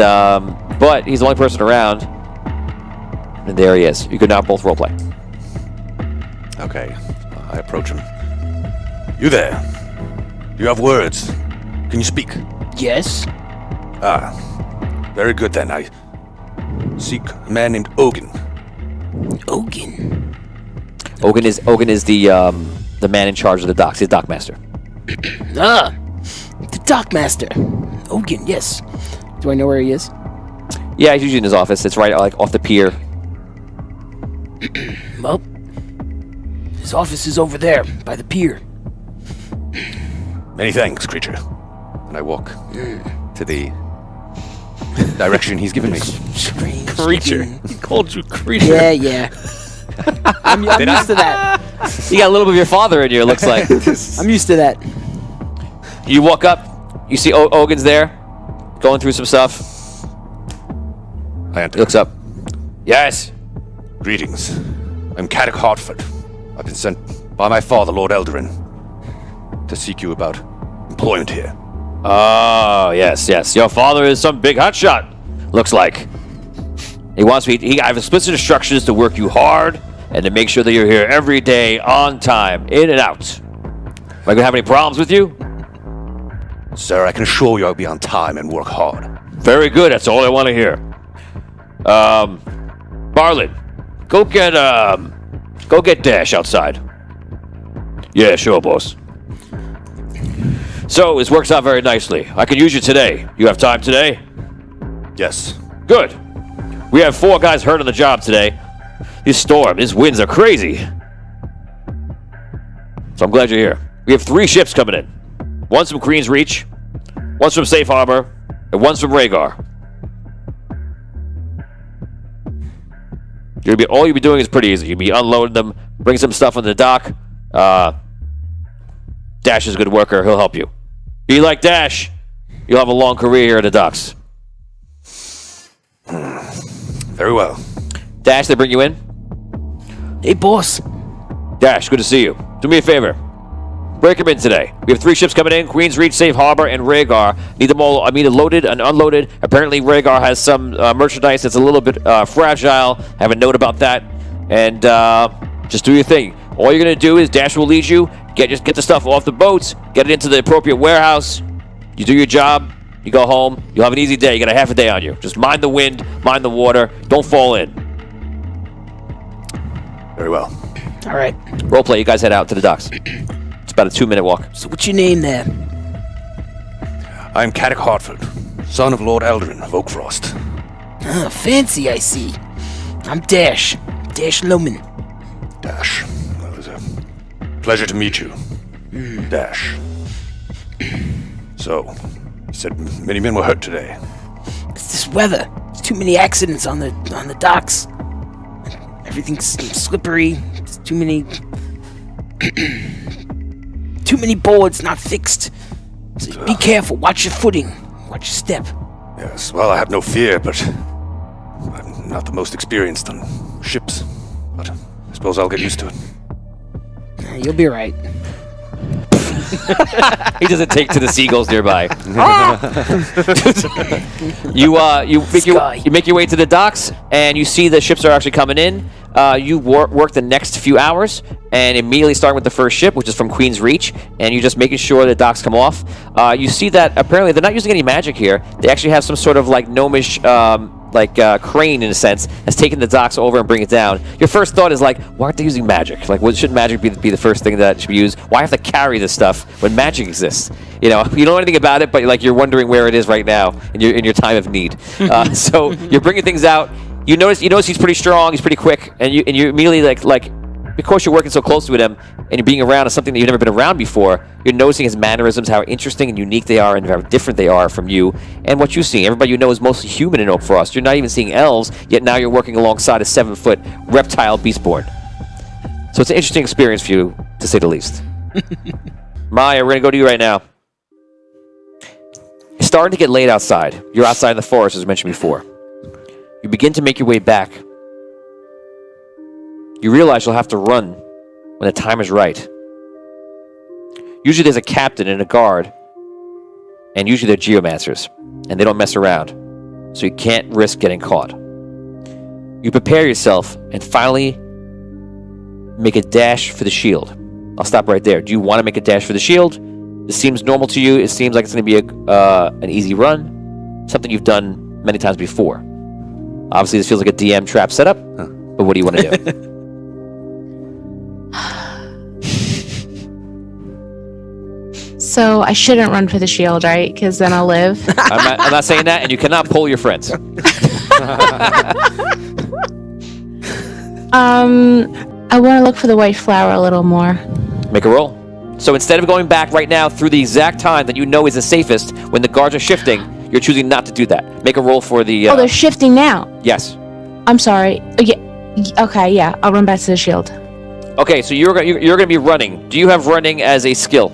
but he's the only person around. And there he is. You can now both roleplay. Okay. I approach him. You there? You have words. Can you speak? Yes. Very good then. I seek a man named Ogun. Ogun. Ogun is the man in charge of the docks. He's dock master. The dockmaster. Ogun, yes. Do I know where he is? Yeah, he's usually in his office. It's right like off the pier. Well, his office is over there by the pier. Many thanks, creature. And I walk to the direction he's given me. Strange Creature. looking. He called you creature. Yeah. I'm used to that. You got a little bit of your father in you, it looks like. I'm used to that. You walk up. You see Ogun's there, going through some stuff. I enter. He looks up. Yes. Greetings. I'm Caddick Hartford. I've been sent by my father, Lord Eldarin, to seek you about employment here. Oh, yes. Your father is some big hotshot, looks like. He wants me. I have explicit instructions to work you hard and to make sure that you're here every day on time, in and out. Am I going to have any problems with you? Sir, I can assure you I'll be on time and work hard. Very good. That's all I want to hear. Barlin, go get Dash outside. Yeah, sure, boss. So, this works out very nicely. I can use you today. You have time today? Yes. Good. We have 4 guys hurt on the job today. This storm, these winds are crazy. So I'm glad you're here. We have 3 ships coming in. One's from Queen's Reach, one's from Safe Harbor, and one's from Rhaegar. All you'll be doing is pretty easy. You'll be unloading them, bring some stuff on the dock. Dash is a good worker. He'll help you. Be like Dash. You'll have a long career here at the docks. Very well. Dash, they bring you in? Hey, boss. Dash, good to see you. Do me a favor. break them in today. We have 3 ships coming in: Queen's Reach, Safe Harbor, and Rhaegar. Need them all. I mean, loaded and unloaded. Apparently, Rhaegar has some merchandise that's a little bit fragile. I have a note about that. And just do your thing. All you're gonna do is Dash will lead you. Just get the stuff off the boats. Get it into the appropriate warehouse. You do your job. You go home. You'll have an easy day. You got a half a day on you. Just mind the wind, mind the water. Don't fall in. Very well. All right. Roleplay. You guys head out to the docks. It's about a 2-minute walk. So what's your name there? I am Caddock Hartford, son of Lord Eldrin of Oakfrost. Ah, fancy, I see. I'm Dash. Dash Loman. Dash. Well, it was a pleasure to meet you. Dash. So, you said many men were hurt today. It's this weather. There's too many accidents on the docks. Everything's slippery. There's too many boards not fixed. So be careful. Watch your footing. Watch your step. Yes, well, I have no fear, but I'm not the most experienced on ships. But I suppose I'll get used to it. You'll be right. He doesn't take to the seagulls nearby. You make your way to the docks, and you see the ships are actually coming in. You work the next few hours, and immediately starting with the first ship, which is from Queen's Reach, and you're just making sure the docks come off. You see that apparently they're not using any magic here. They actually have some sort of like gnomish crane, in a sense, has taken the docks over and bring it down. Your first thought is like, why aren't they using magic? Like, shouldn't magic be the first thing that should be used? Why have to carry this stuff when magic exists? You know, you don't know anything about it, but like you're wondering where it is right now in your time of need. So you're bringing things out. You notice he's pretty strong. He's pretty quick, and you immediately like because you're working so closely with him and you're being around something that you've never been around before, you're noticing his mannerisms, how interesting and unique they are, and how different they are from you and what you see. Everybody you know is mostly human in Oakfrost. You're not even seeing elves, yet now you're working alongside a 7-foot reptile beastborn. So it's an interesting experience for you, to say the least. Maya, we're going to go to you right now. It's starting to get late outside. You're outside in the forest, as mentioned before. You begin to make your way back. You realize you'll have to run when the time is right. Usually there's a captain and a guard, and usually they're geomancers, and they don't mess around, so you can't risk getting caught. You prepare yourself and finally make a dash for the shield. I'll stop right there. Do you want to make a dash for the shield? This seems normal to you. It seems like it's going to be an easy run, something you've done many times before. Obviously, this feels like a DM trap setup, but what do you want to do? So I shouldn't run for the shield, right? Because then I'll live. I'm not saying that, and you cannot pull your friends. I want to look for the white flower a little more. Make a roll. So instead of going back right now through the exact time that you know is the safest, when the guards are shifting, you're choosing not to do that. Make a roll for the... Oh, they're shifting now. Yes. I'm sorry. Yeah. Okay, yeah. I'll run back to the shield. Okay, so you're going to be running. Do you have running as a skill?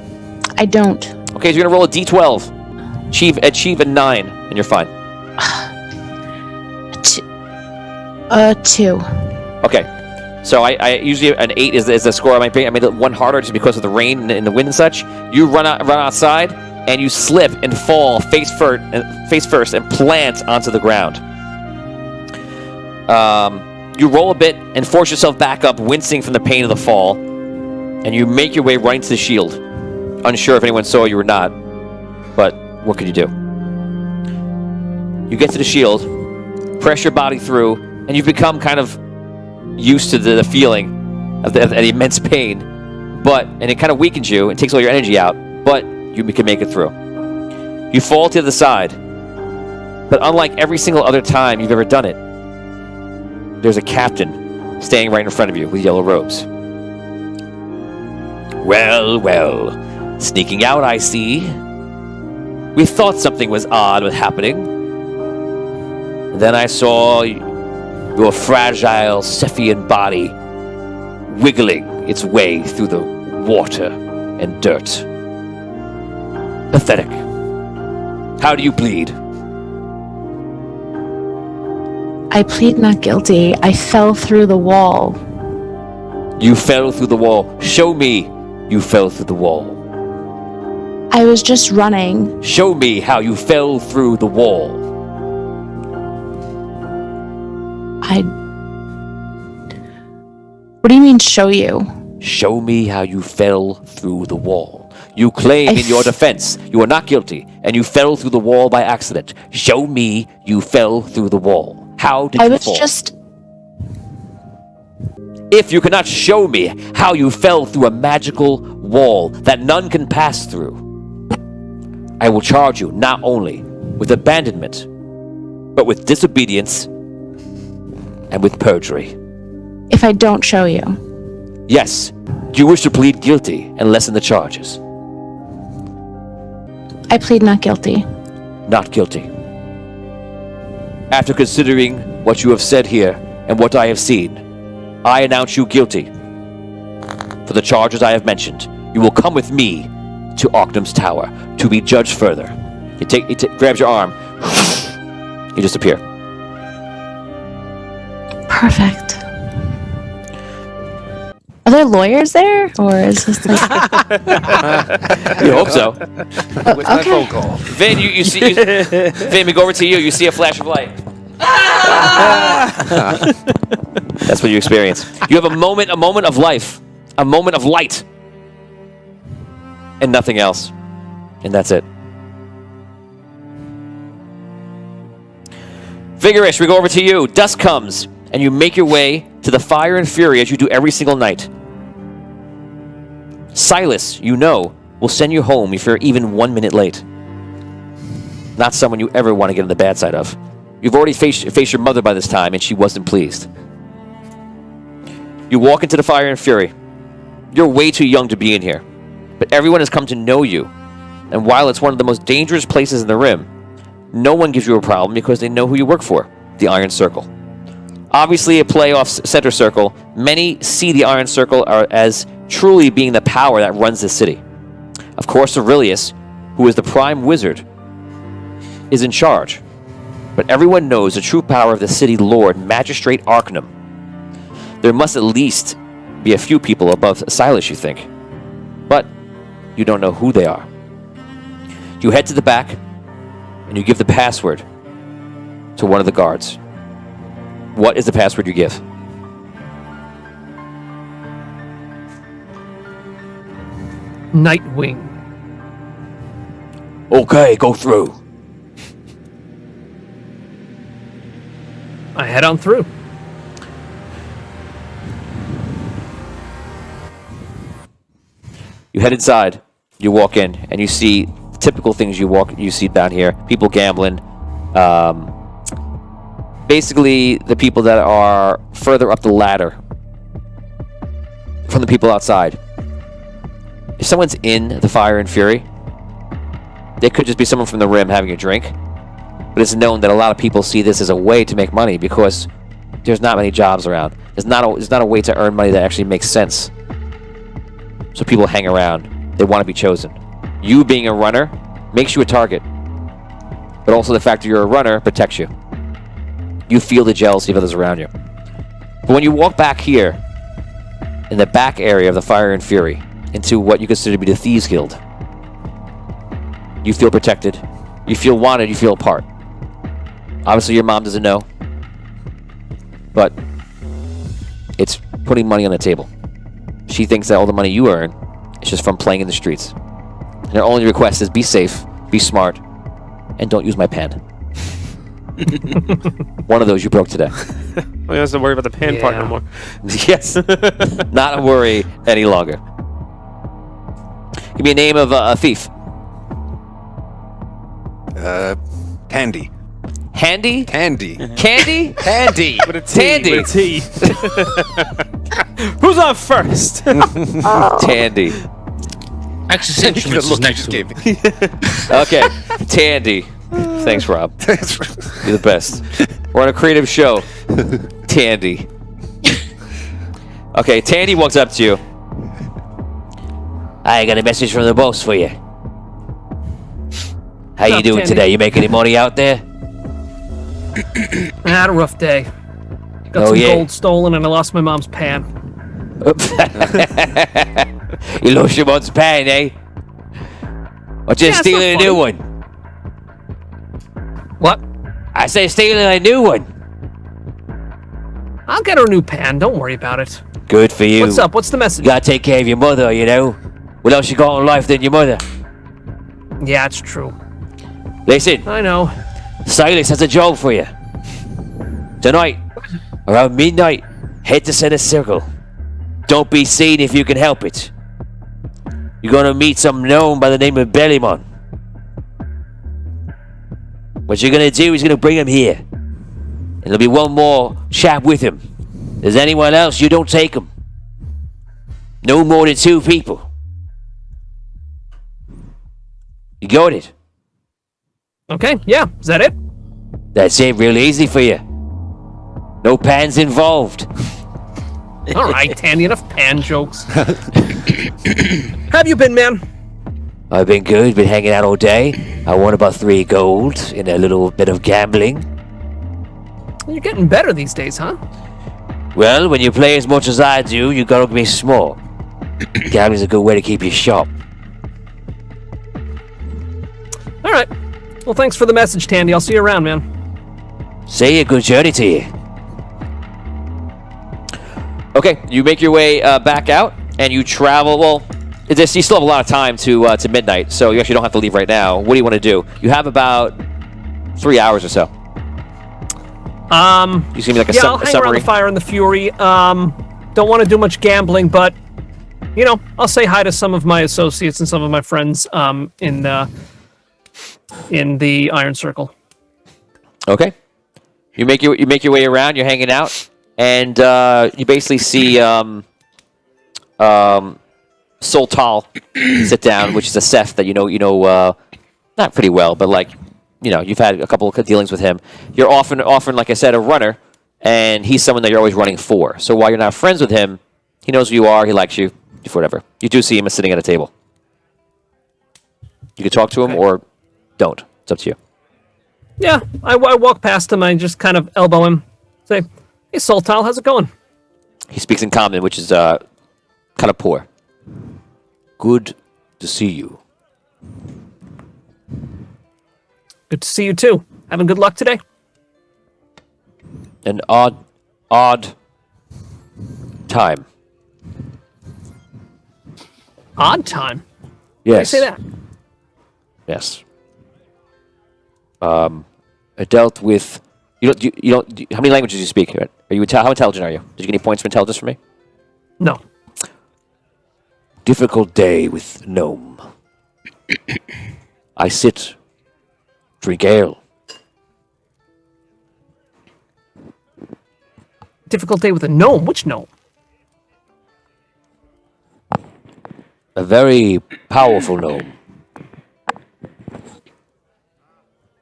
I don't. Okay, so you're going to roll a d12. Achieve a 9, and you're fine. 2. Okay. So I usually an 8 is the score I might bring. I made it one harder just because of the rain and the wind and such. You run outside and you slip and fall face first and plant onto the ground. You roll a bit and force yourself back up, wincing from the pain of the fall, and you make your way right into the shield. Unsure if anyone saw you or not, but what could you do? You get to the shield, press your body through, and you've become kind of used to the feeling of the immense pain, and it kind of weakens you and takes all your energy out, but you can make it through. You fall to the side, but unlike every single other time you've ever done it, there's a captain standing right in front of you with yellow robes. Well, sneaking out, I see. We thought something was odd was happening. Then I saw your fragile Cephian body wiggling its way through the water and dirt. Pathetic. How do you plead? I plead not guilty. I fell through the wall. You fell through the wall. Show me you fell through the wall. I was just running. Show me how you fell through the wall. What do you mean, show you? Show me how you fell through the wall. You claim in your defense you are not guilty, and you fell through the wall by accident. Show me you fell through the wall. How did I you was fall? just. If you cannot show me how you fell through a magical wall that none can pass through, I will charge you not only with abandonment, but with disobedience and with perjury. If I don't show you. Yes, do you wish to plead guilty and lessen the charges? I plead not guilty. Not guilty. After considering what you have said here and what I have seen, I announce you guilty. For the charges I have mentioned, you will come with me to Arctum's Tower to be judged further. He grabs your arm. You disappear. Perfect. Are there lawyers there? Or is this like... You hope so. With my okay. phone call. Vin, you see... Vin, we go over to you. You see a flash of light. That's what you experience. You have a moment of life. A moment of light. And nothing else. And that's it. Vigorish, we go over to you. Dusk comes, and you make your way to the Fire and Fury as you do every single night. Silas, you know, will send you home if you're even 1 minute late. Not someone you ever want to get on the bad side of. You've already faced your mother by this time, and she wasn't pleased. You walk into the Fire and Fury. You're way too young to be in here, but everyone has come to know you. And while it's one of the most dangerous places in the Rim, no one gives you a problem because they know who you work for, the Iron Circle. Obviously a playoff center circle, many see the Iron Circle as truly being the power that runs the city. Of course, Aurelius, who is the prime wizard, is in charge. But everyone knows the true power of the city lord, Magistrate Arcanum. There must at least be a few people above Silas, you think. But you don't know who they are. You head to the back, and you give the password to one of the guards. What is the password you give? Nightwing. Okay, go through. I head on through. You head inside, you walk in, and you see typical things you see down here. People gambling. Basically, the people that are further up the ladder from the people outside. If someone's in the Fire and Fury, they could just be someone from the Rim having a drink. But it's known that a lot of people see this as a way to make money because there's not many jobs around. There's not a way to earn money that actually makes sense. So people hang around. They want to be chosen. You being a runner makes you a target. But also the fact that you're a runner protects you. You feel the jealousy of others around you. But when you walk back here, in the back area of the Fire and Fury, into what you consider to be the Thieves Guild, you feel protected. You feel wanted. You feel a part. Obviously, your mom doesn't know. But it's putting money on the table. She thinks that all the money you earn is just from playing in the streets. And her only request is be safe, be smart, and don't use my pen. One of those you broke today. Well, he doesn't worry about the pan part no more. Yes. Not a worry any longer. Give me a name of a thief. Candy. Handy? Candy. Candy? Candy. With a T. Tandy. With a T. Who's on first? Tandy. Existentialist is next to him. Okay. Tandy. Thanks, Rob. You're the best. We're on a creative show. Tandy. Okay, Tandy walks up to you. I got a message from the boss for you. How you up, doing Tandy? today? You make any money out there? I had a rough day. Got Oh, some yeah. gold stolen and I lost my mom's pan. You lost your mom's pan, eh? Or just Yeah, it's stealing a not new funny. one? What? I say stealing a new one. I'll get her a new pan. Don't worry about it. Good for you. What's up? What's the message? You gotta take care of your mother, you know? What else you got in life than your mother? Yeah, it's true. Listen, I know. Silas has a job for you. Tonight, around midnight, head to Center Circle. Don't be seen if you can help it. You're gonna meet some gnome by the name of Bellymon. What you're gonna do is you're gonna bring him here. And there'll be one more chap with him. If there's anyone else, you don't take him. No more than 2 people. You got it? Okay, yeah. Is that it? That's it, real easy for you. No pans involved. All right, Tandy, enough pan jokes. Have you been, man? I've been good, been hanging out all day. I won about 3 gold in a little bit of gambling. You're getting better these days, huh? Well, when you play as much as I do, you gotta be smart. Gambling's a good way to keep you sharp. All right. Well, thanks for the message, Tandy. I'll see you around, man. Say a good journey to you. Okay, you make your way back out, and you travel. Well, you still have a lot of time to midnight, so you actually don't have to leave right now. What do you want to do? You have about 3 hours or so. You give me like a I'll hang around summary. the fire in the Fury. Don't want to do much gambling, but you know, I'll say hi to some of my associates and some of my friends in the Iron Circle. Okay. You make your way around. You're hanging out, and you basically see Soltal sit down, which is a Seth that you know not pretty well, but like you've had a couple of dealings with him. You're often like I said, a runner, and he's someone that you're always running for. So while you're not friends with him, he knows who you are. He likes you. Whatever. You do see him sitting at a table. You can talk to him or don't. It's up to you. Yeah, I walk past him. I just kind of elbow him. Say, "Hey, Soltal, how's it going?" He speaks in common, which is kind of poor. Good to see you. Good to see you too. Having good luck today? An odd time. Odd time. Yes. Why do you say that? Yes. I dealt with. You don't. How many languages do you speak? Are you? How intelligent are you? Did you get any points for intelligence from me? No. Difficult day with gnome. I sit, drink ale. Difficult day with a gnome. Which gnome? A very powerful gnome.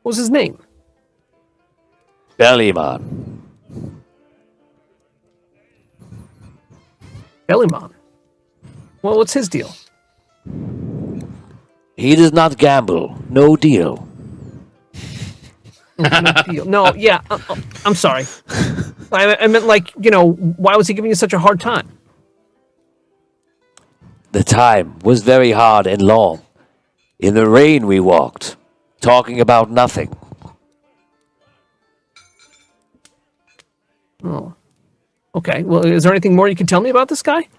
What was his name? Bellyman. Bellymon. Well, what's his deal? He does not gamble. No deal. No deal. No, yeah. I'm sorry. I meant like, why was he giving you such a hard time? The time was very hard and long. In the rain we walked, talking about nothing. Oh. Okay. Well, is there anything more you can tell me about this guy?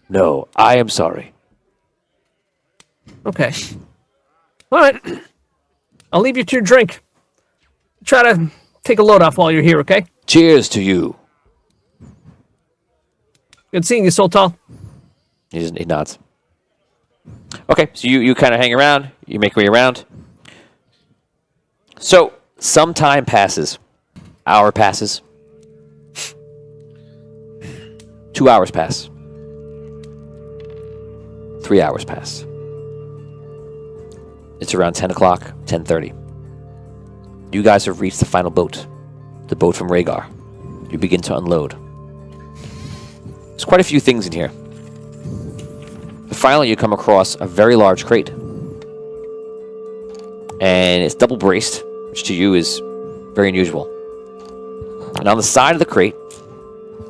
No, I am sorry. Okay. All right. I'll leave you to your drink. Try to take a load off while you're here, okay? Cheers to you. Good seeing you, Soltal. He nods. Okay, so you kind of hang around. You make your way around. So, some time passes. Hour passes. 2 hours pass. 3 hours pass. It's around 10 o'clock, 10:30. You guys have reached the final boat. The boat from Rhaegar. You begin to unload. There's quite a few things in here. Finally, you come across a very large crate. And it's double braced, which to you is very unusual. And on the side of the crate,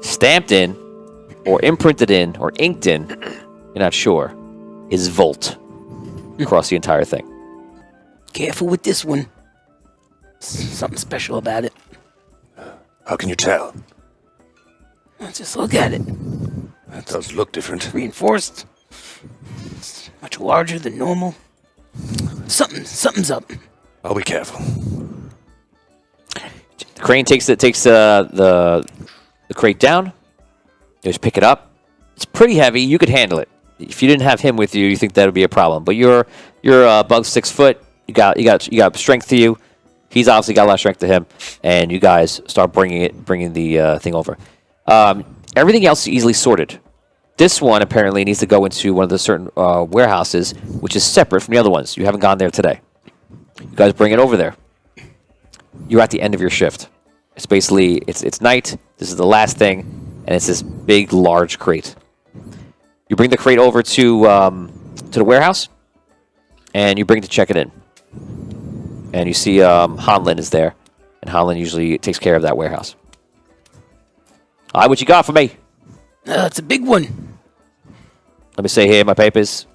stamped in, or imprinted in, or inked in, you're not sure, is Volt across the entire thing. Careful with this one. Something special about it. How can you tell? Let's just look at it. That does look different. Reinforced. It's much larger than normal. Something's up. I'll be careful. The crane takes the crate down. You just pick it up. It's pretty heavy. You could handle it. If you didn't have him with you, you think that would be a problem. But you're above 6 foot. You got strength to you. He's obviously got a lot of strength to him, and you guys start bringing the thing over. Everything else is easily sorted. This one apparently needs to go into one of the certain warehouses, which is separate from the other ones. You haven't gone there today. You guys bring it over there. You're at the end of your shift. It's basically it's night. This is the last thing, and it's this big, large crate. You bring the crate over to the warehouse, and you bring it to check it in. And you see Hanlin is there, and Hanlin usually takes care of that warehouse. All right, what you got for me? It's a big one. Let me say here my papers.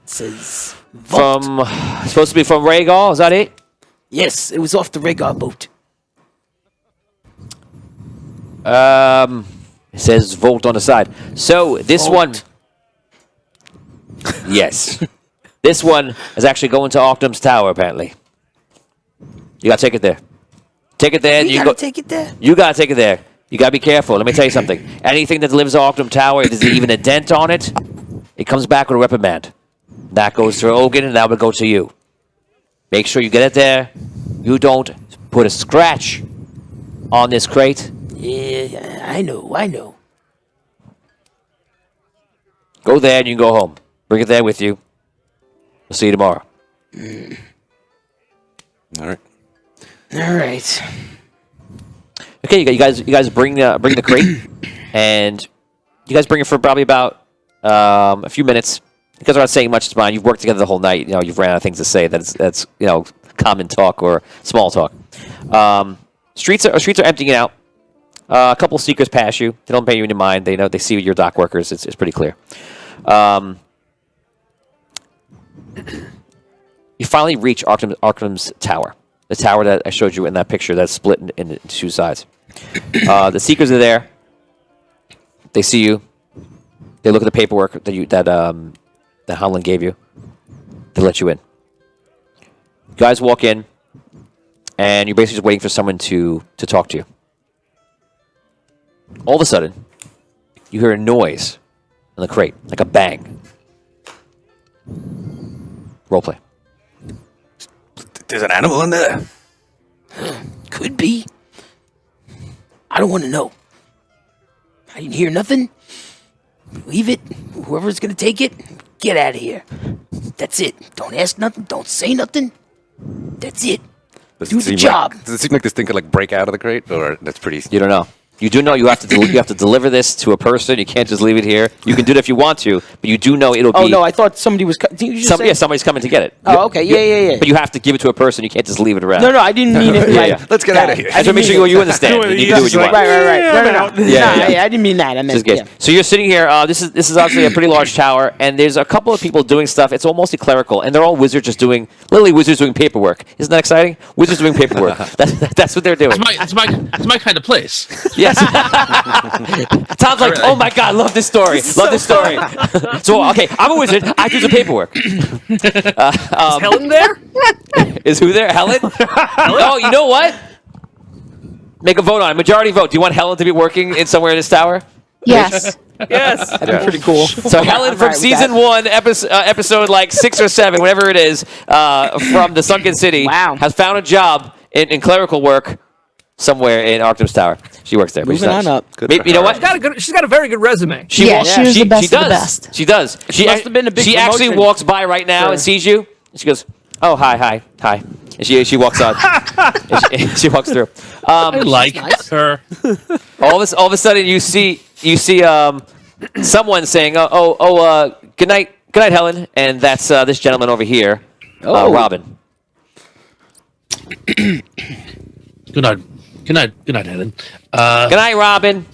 It says Vault. Supposed to be from Rhaegar. Is that it? Yes, it was off the Rhaegar boat. It says Volt on the side. So this Vault. one, yes, this one is actually going to Octum's Tower. Apparently, you gotta take it there. Take it there. We gotta take it there. You gotta take it there. You gotta be careful. Let me tell you something. Anything that delivers to Octum Tower, if there's even a dent on it, it comes back with a reprimand. That goes to Ogun, and that would go to you. Make sure you get it there. You don't put a scratch on this crate. Yeah, I know. Go there and you can go home. Bring it there with you. We'll see you tomorrow. All right. All right. Okay, you guys bring the crate, and you guys bring it for probably about a few minutes. You guys are not saying much. It's fine. You've worked together the whole night. You know, you've ran out of things to say. That's common talk or small talk. Streets are emptying out. A couple of seekers pass you. They don't pay you any mind. They know they see you're dock workers. It's pretty clear. You finally reach Arctum's Tower, the tower that I showed you in that picture that's split in two sides. The seekers are there. They see you. They look at the paperwork that Hanlin gave you. They let you in. You guys walk in, and you're basically just waiting for someone to talk to you. All of a sudden, you hear a noise in the crate, like a bang. Roleplay. There's an animal in there. Could be. I don't want to know. I didn't hear nothing. Leave it. Whoever's gonna take it, get out of here. That's it. Don't ask nothing. Don't say nothing. That's it. Do the job. Does it seem like this thing could break out of the crate, or that's pretty? You don't know. You do know you have to you have to deliver this to a person. You can't just leave it here. You can do it if you want to, but you do know it'll be. Oh no, I thought somebody was. Didn't you just say? Somebody's coming to get it. Oh, okay. Yeah. But you have to give it to a person. You can't just leave it around. No, I didn't mean it. Yeah. Let's get out of here. I just want to make sure you understand. You can do what you want. Right. No. Yeah. I didn't mean that. I meant. Just good. Yeah. So you're sitting here. This is obviously a pretty large tower, and there's a couple of people doing stuff. It's all mostly clerical, and they're all wizards just doing literally wizards doing paperwork. Isn't that exciting? Wizards doing paperwork. That's what they're doing. It's my kind of place. Yes. Tom's like, oh my god, love this story. Love this story. So okay, I'm a wizard. I do the paperwork. Is Helen there? Is who there? Helen? Oh, you know what? Make a vote on it. Majority vote. Do you want Helen to be working in somewhere in this tower? Yes. Yes. That'd be pretty cool. So Helen from season 1, episode like 6 or 7, whatever it is, from the Sunken City, has found a job in clerical work somewhere in Arctum's Tower. She works there. Moving on up. Maybe, you know what? She's got a very good resume. She was the best of the best. She does. She must have been a big She actually promotion. walks by right now and sees you. And she goes, "Oh, hi." And she walks on. and she walks through. I like her. All of a sudden, you see someone saying, good night, Helen," and that's this gentleman over here, Robin. Good night, Helen. Good night, Robin.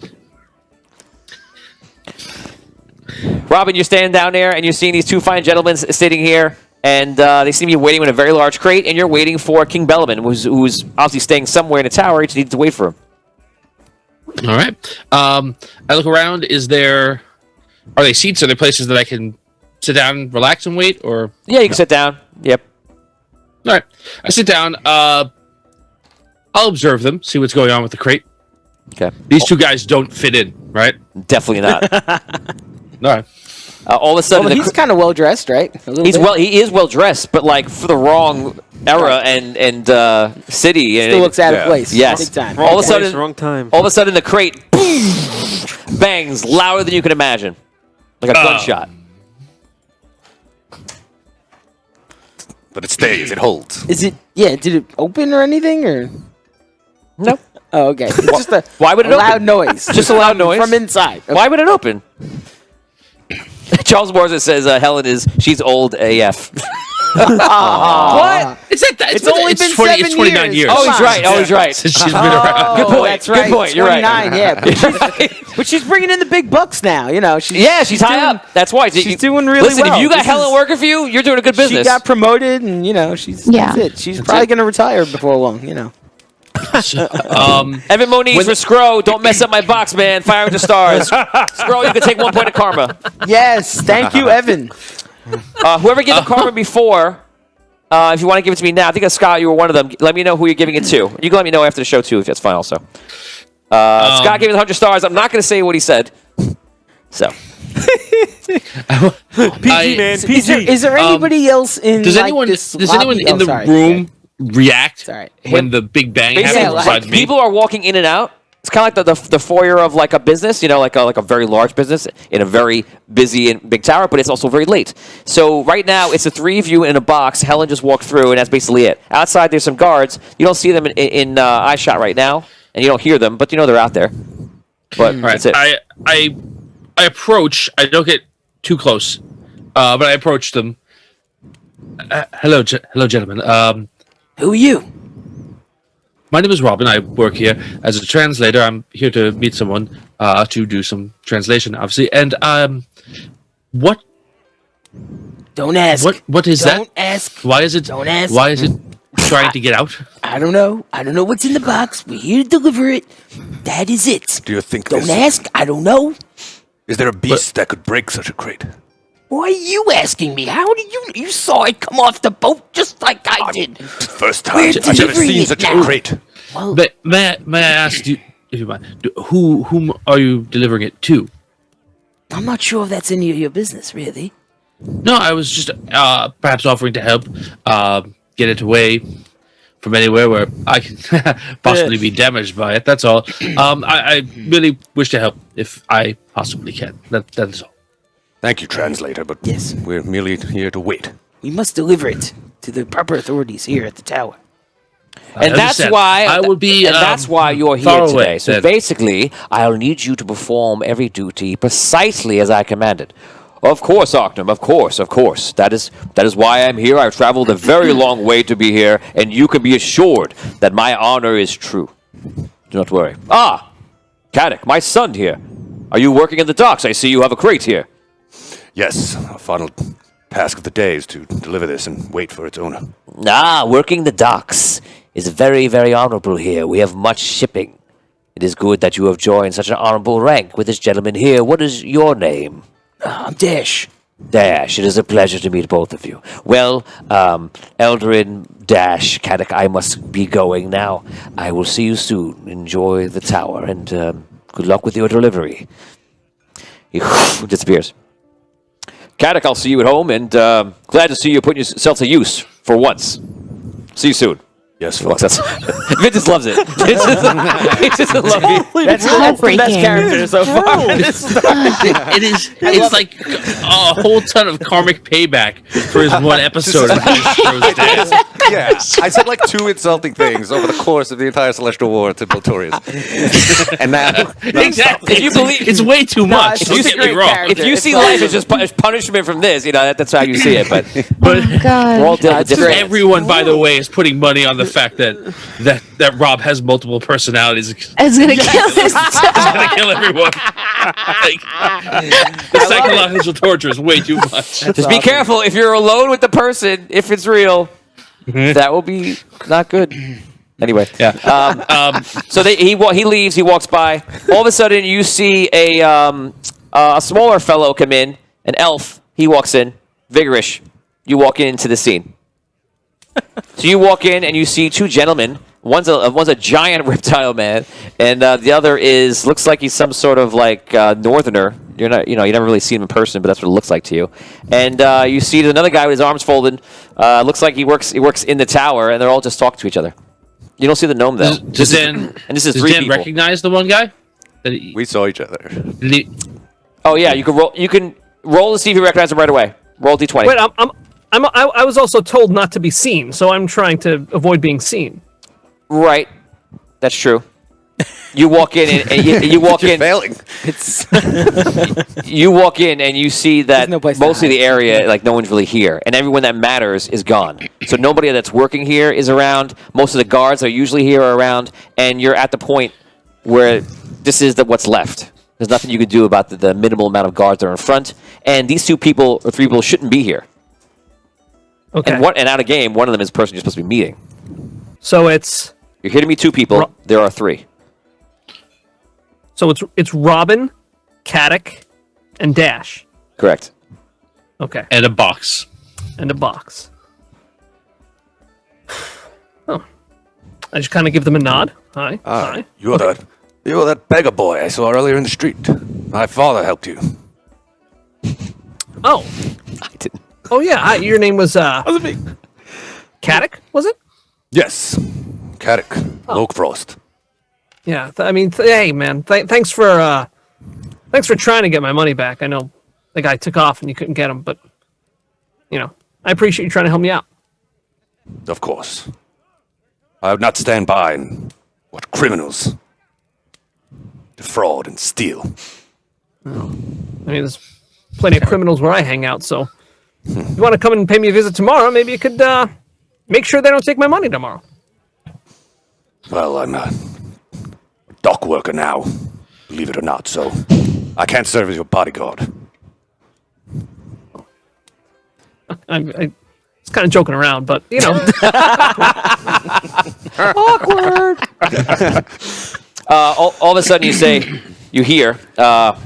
Robin, you're standing down there, and you're seeing these two fine gentlemen sitting here, and they seem to be waiting in a very large crate, and you're waiting for King Bellaman, who's obviously staying somewhere in the tower. You just need to wait for him. All right. I look around. Are there seats? Are there places that I can sit down, relax, and wait? Or Yeah, you can sit down. Yep. all right, I sit down. I'll observe them, see what's going on with the crate. Okay. These two guys don't fit in, right? Definitely not. All right. All of a sudden, Well, he's kind of well dressed, right? A little bit. He is well dressed, but like for the wrong era and city. Still looks out of place. Yes. Big time. All of a sudden, wrong time. all of a sudden, the crate bangs louder than you can imagine, like a gunshot. But it stays, it holds. Is it? Yeah. Did it open or anything? Or No. oh, okay. It's just a Why would it loud open? noise. Just a loud noise from inside. Okay. Why would it open? Charles Morrison says Helen she's old AF. What? It's only been 29 7 years. Oh, he's right. Oh, he's right. Since she's been around. Good point. That's right. Good point. You're right. 29, yeah. But she's bringing in the big bucks now. You know, she's She's high doing, up. That's why. She's doing really Listen, well. if you got This Helen is- working for you, you're doing a good business. She got promoted, and you know, that's it. She's probably going to retire before long. You know. Evan Moniz for Scro. Don't mess up my box, man. Fire with the stars. Scro, you can take 1 point of karma. Yes, thank you, Evan. Whoever gave the karma before, if you want to give it to me now, I think Scott, you were one of them. Let me know who you're giving it to. You can let me know after the show, too, if that's fine also. Scott gave it 100 stars. I'm not going to say what he said. So. PG, man. PG. Is there anybody else in Does like, anyone this does lobby? anyone in Oh, the sorry. room react Sorry. when the big bang Basically, happens besides me? people are walking in and out. It's kind of like the foyer of like a business, you know, like a very large business in a very busy and big tower, but it's also very late. So right now, it's the three of you in a box. Helen just walked through, and that's basically it. Outside, there's some guards. You don't see them in eye shot right now, and you don't hear them, but you know they're out there. But that's it. I approach. I don't get too close, but I approach them. Hello, gentlemen. Who are you? My name is Robin. I work here as a translator. I'm here to meet someone to do some translation, obviously. And what Don't ask. what is that? Don't ask. Why is it? Don't ask. Why is it trying to get out? I don't know. I don't know what's in the box. We're here to deliver it. That is it. Do you think Don't ask. I don't know. Is there a beast that could break such a crate? Why are you asking me? How did you saw it come off the boat just like I did? First time We're I've ever delivering seen it such now. a crate. Well, May I ask you, if you mind, whom are you delivering it to? I'm not sure if that's any of your business, really. No, I was just perhaps offering to help get it away from anywhere where I can possibly be damaged by it. That's all. I really wish to help if I possibly can. That is all. Thank you, translator, but Yes. we're merely here to wait. We must deliver it to the proper authorities here at the tower. And that's understand. why I will be. And that's why you're here far today. away, So then. basically, I'll need you to perform every duty precisely as I commanded. Of course, Octum. Of course. That is why I'm here. I've traveled a very long way to be here, and you can be assured that my honor is true. Do not worry. Ah, Caddick, my son here. Are you working in the docks? I see you have a crate here. Yes, our final task of the day is to deliver this and wait for its owner. Working the docks is very, very honorable here. We have much shipping. It is good that you have joined such an honorable rank with this gentleman here. What is your name? I'm Dash. Dash, it is a pleasure to meet both of you. Well, Eldrin, Dash, Caddick, I must be going now. I will see you soon. Enjoy the tower, and good luck with your delivery. He disappears. Caddick, I'll see you at home, and glad to see you putting yourself to use for once. See you soon. Yes, Vince Father. just loves it. Vince just loves it. That's the heartbreaking. best character so far. It is. It's like a whole ton of karmic payback for his one episode of Astro's Death. Yeah, I said like 2 insulting things over the course of the entire Celestial War to Piltorius. And now... Exactly. If you believe- it's way too much. it's Don't just get a me great wrong. character. If you It's see awesome. life as just punishment from this, that's how you see it. But But God. we're all dealing with different. everyone, by the way, is putting money on the fact that Rob has multiple personalities. It's gonna kill us. He's gonna kill everyone. The psychological torture is way too much. Just be careful if you're alone with the person. If it's real, that will be not good. Anyway, Yeah. so he leaves. He walks by. All of a sudden, you see a smaller fellow come in. An elf. He walks in, vigorous. You walk into the scene. So you walk in and you see two gentlemen. One's a giant reptile man, and the other looks like he's some sort of like northerner. You never really see him in person, but that's what it looks like to you. And you see another guy with his arms folded. Looks like he works in the tower, and they're all just talking to each other. You don't see the gnome though. Does Dan people. recognize the one guy? We saw each other. Oh yeah, you can roll. You can roll to see if you recognize him right away. Roll d20. Wait, I was also told not to be seen, so I'm trying to avoid being seen. Right, that's true. You walk in and you walk in. Failing. It's You walk in and you see that no place to most of the hide. area, like no one's really here, and everyone that matters is gone. So nobody that's working here is around. Most of the guards are usually here or around, and you're at the point where this is what's left. There's nothing you can do about the minimal amount of guards that are in front, and these two people or three people shouldn't be here. Okay. And out of game, one of them is the person you're supposed to be meeting. So it's You're here to meet two people. There are three. so it's Robin, Caddick, and Dash. Correct. Okay. And a box. And a box. Oh. I just kind of give them a nod. Hi. Hi. You're that beggar boy I saw earlier in the street. My father helped you. Oh. I didn't. Oh yeah. Your name was Wasn't me. Caddick, was it? Yes. Caddick. Oakfrost. Yeah. Hey man. Thanks for trying to get my money back. I know the guy took off and you couldn't get him, but I appreciate you trying to help me out. Of course. I would not stand by and watch criminals defraud and steal. There's plenty of criminals where I hang out, so if you want to come and pay me a visit tomorrow, maybe you could make sure they don't take my money tomorrow. Well, I'm a dock worker now, believe it or not, so I can't serve as your bodyguard. I was kind of joking around, but Awkward. All of a sudden, you hear a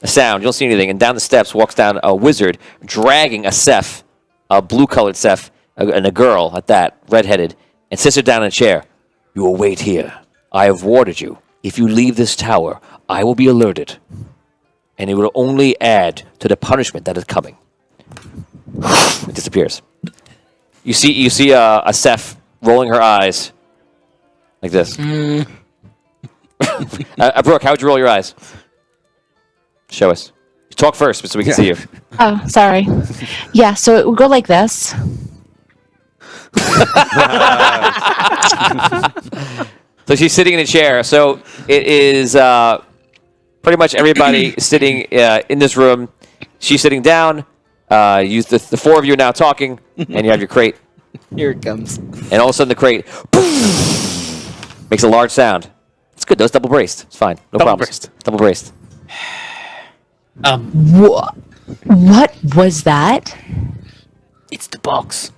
sound. You don't see anything, and down the steps walks down a wizard dragging a Seth, a blue-colored Seth, and a girl at that, redheaded, and sits her down in a chair. You will wait here. I have warded you. If you leave this tower, I will be alerted, and it will only add to the punishment that is coming. It disappears. You see a Seth rolling her eyes like this. Brooke, how'd you roll your eyes? Show us. Talk first so we can see you. Oh, sorry. Yeah, so it would go like this. So she's sitting in a chair. So it is pretty much everybody sitting in this room. She's sitting down. The four of you are now talking, and you have your crate. Here it comes. And all of a sudden the crate makes a large sound. It's good. Those double braced. It's fine. No problems. Double braced. What was that? It's the box.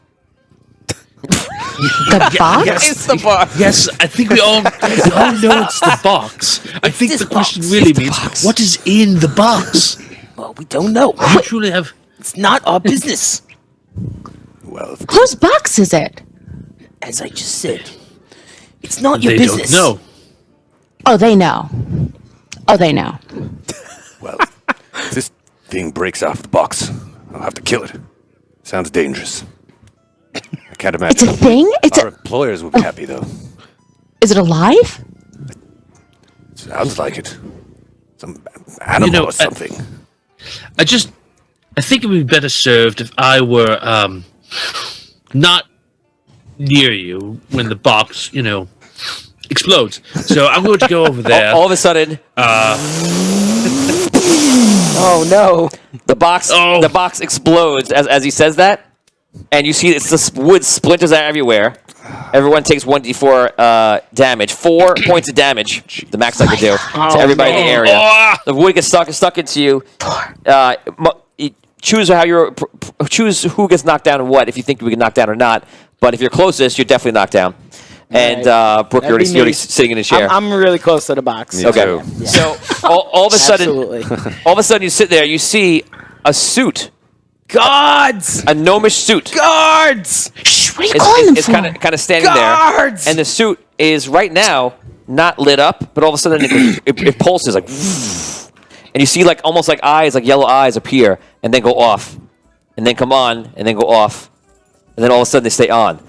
The box? It's the box. Yes, I think we all know it's the box. I think this the question box. really It's the means, box. what is in the box? Well, we don't know. You truly have... It's not our business. Well, Whose box is it? As I just said, it's not your They business. don't know. Oh, they know. Oh, they know. well, if this thing breaks out of the box, I'll have to kill it. Sounds dangerous. I can't imagine. It's a thing? Our employers will be happy, though. Is it alive? Sounds like it. Some animal or something. I think it would be better served if I were not near you when the box, explodes. So I'm going to go over there. All of a sudden, Oh no! the box explodes as he says that. and you see it's the wood splinters are everywhere. Everyone takes 1d4 damage. 4 points of damage, the max I could do, to everybody in the area. The wood gets stuck into you. Choose choose who gets knocked down and what, if you think we get knocked down or not. But if you're closest, you're definitely knocked down. And Brooke, you're already sitting in a chair. I'm really close to the box. Okay. Yeah. So all of a sudden, you sit there. You see a suit. Guards! A gnomish suit. Guards! Shh, what are you calling them It's for? kind of standing Guards! there. And the suit is right now not lit up, but all of a sudden it pulses like, and you see like almost like eyes, like yellow eyes appear and then go off, and then come on and then go off, and then all of a sudden they stay on.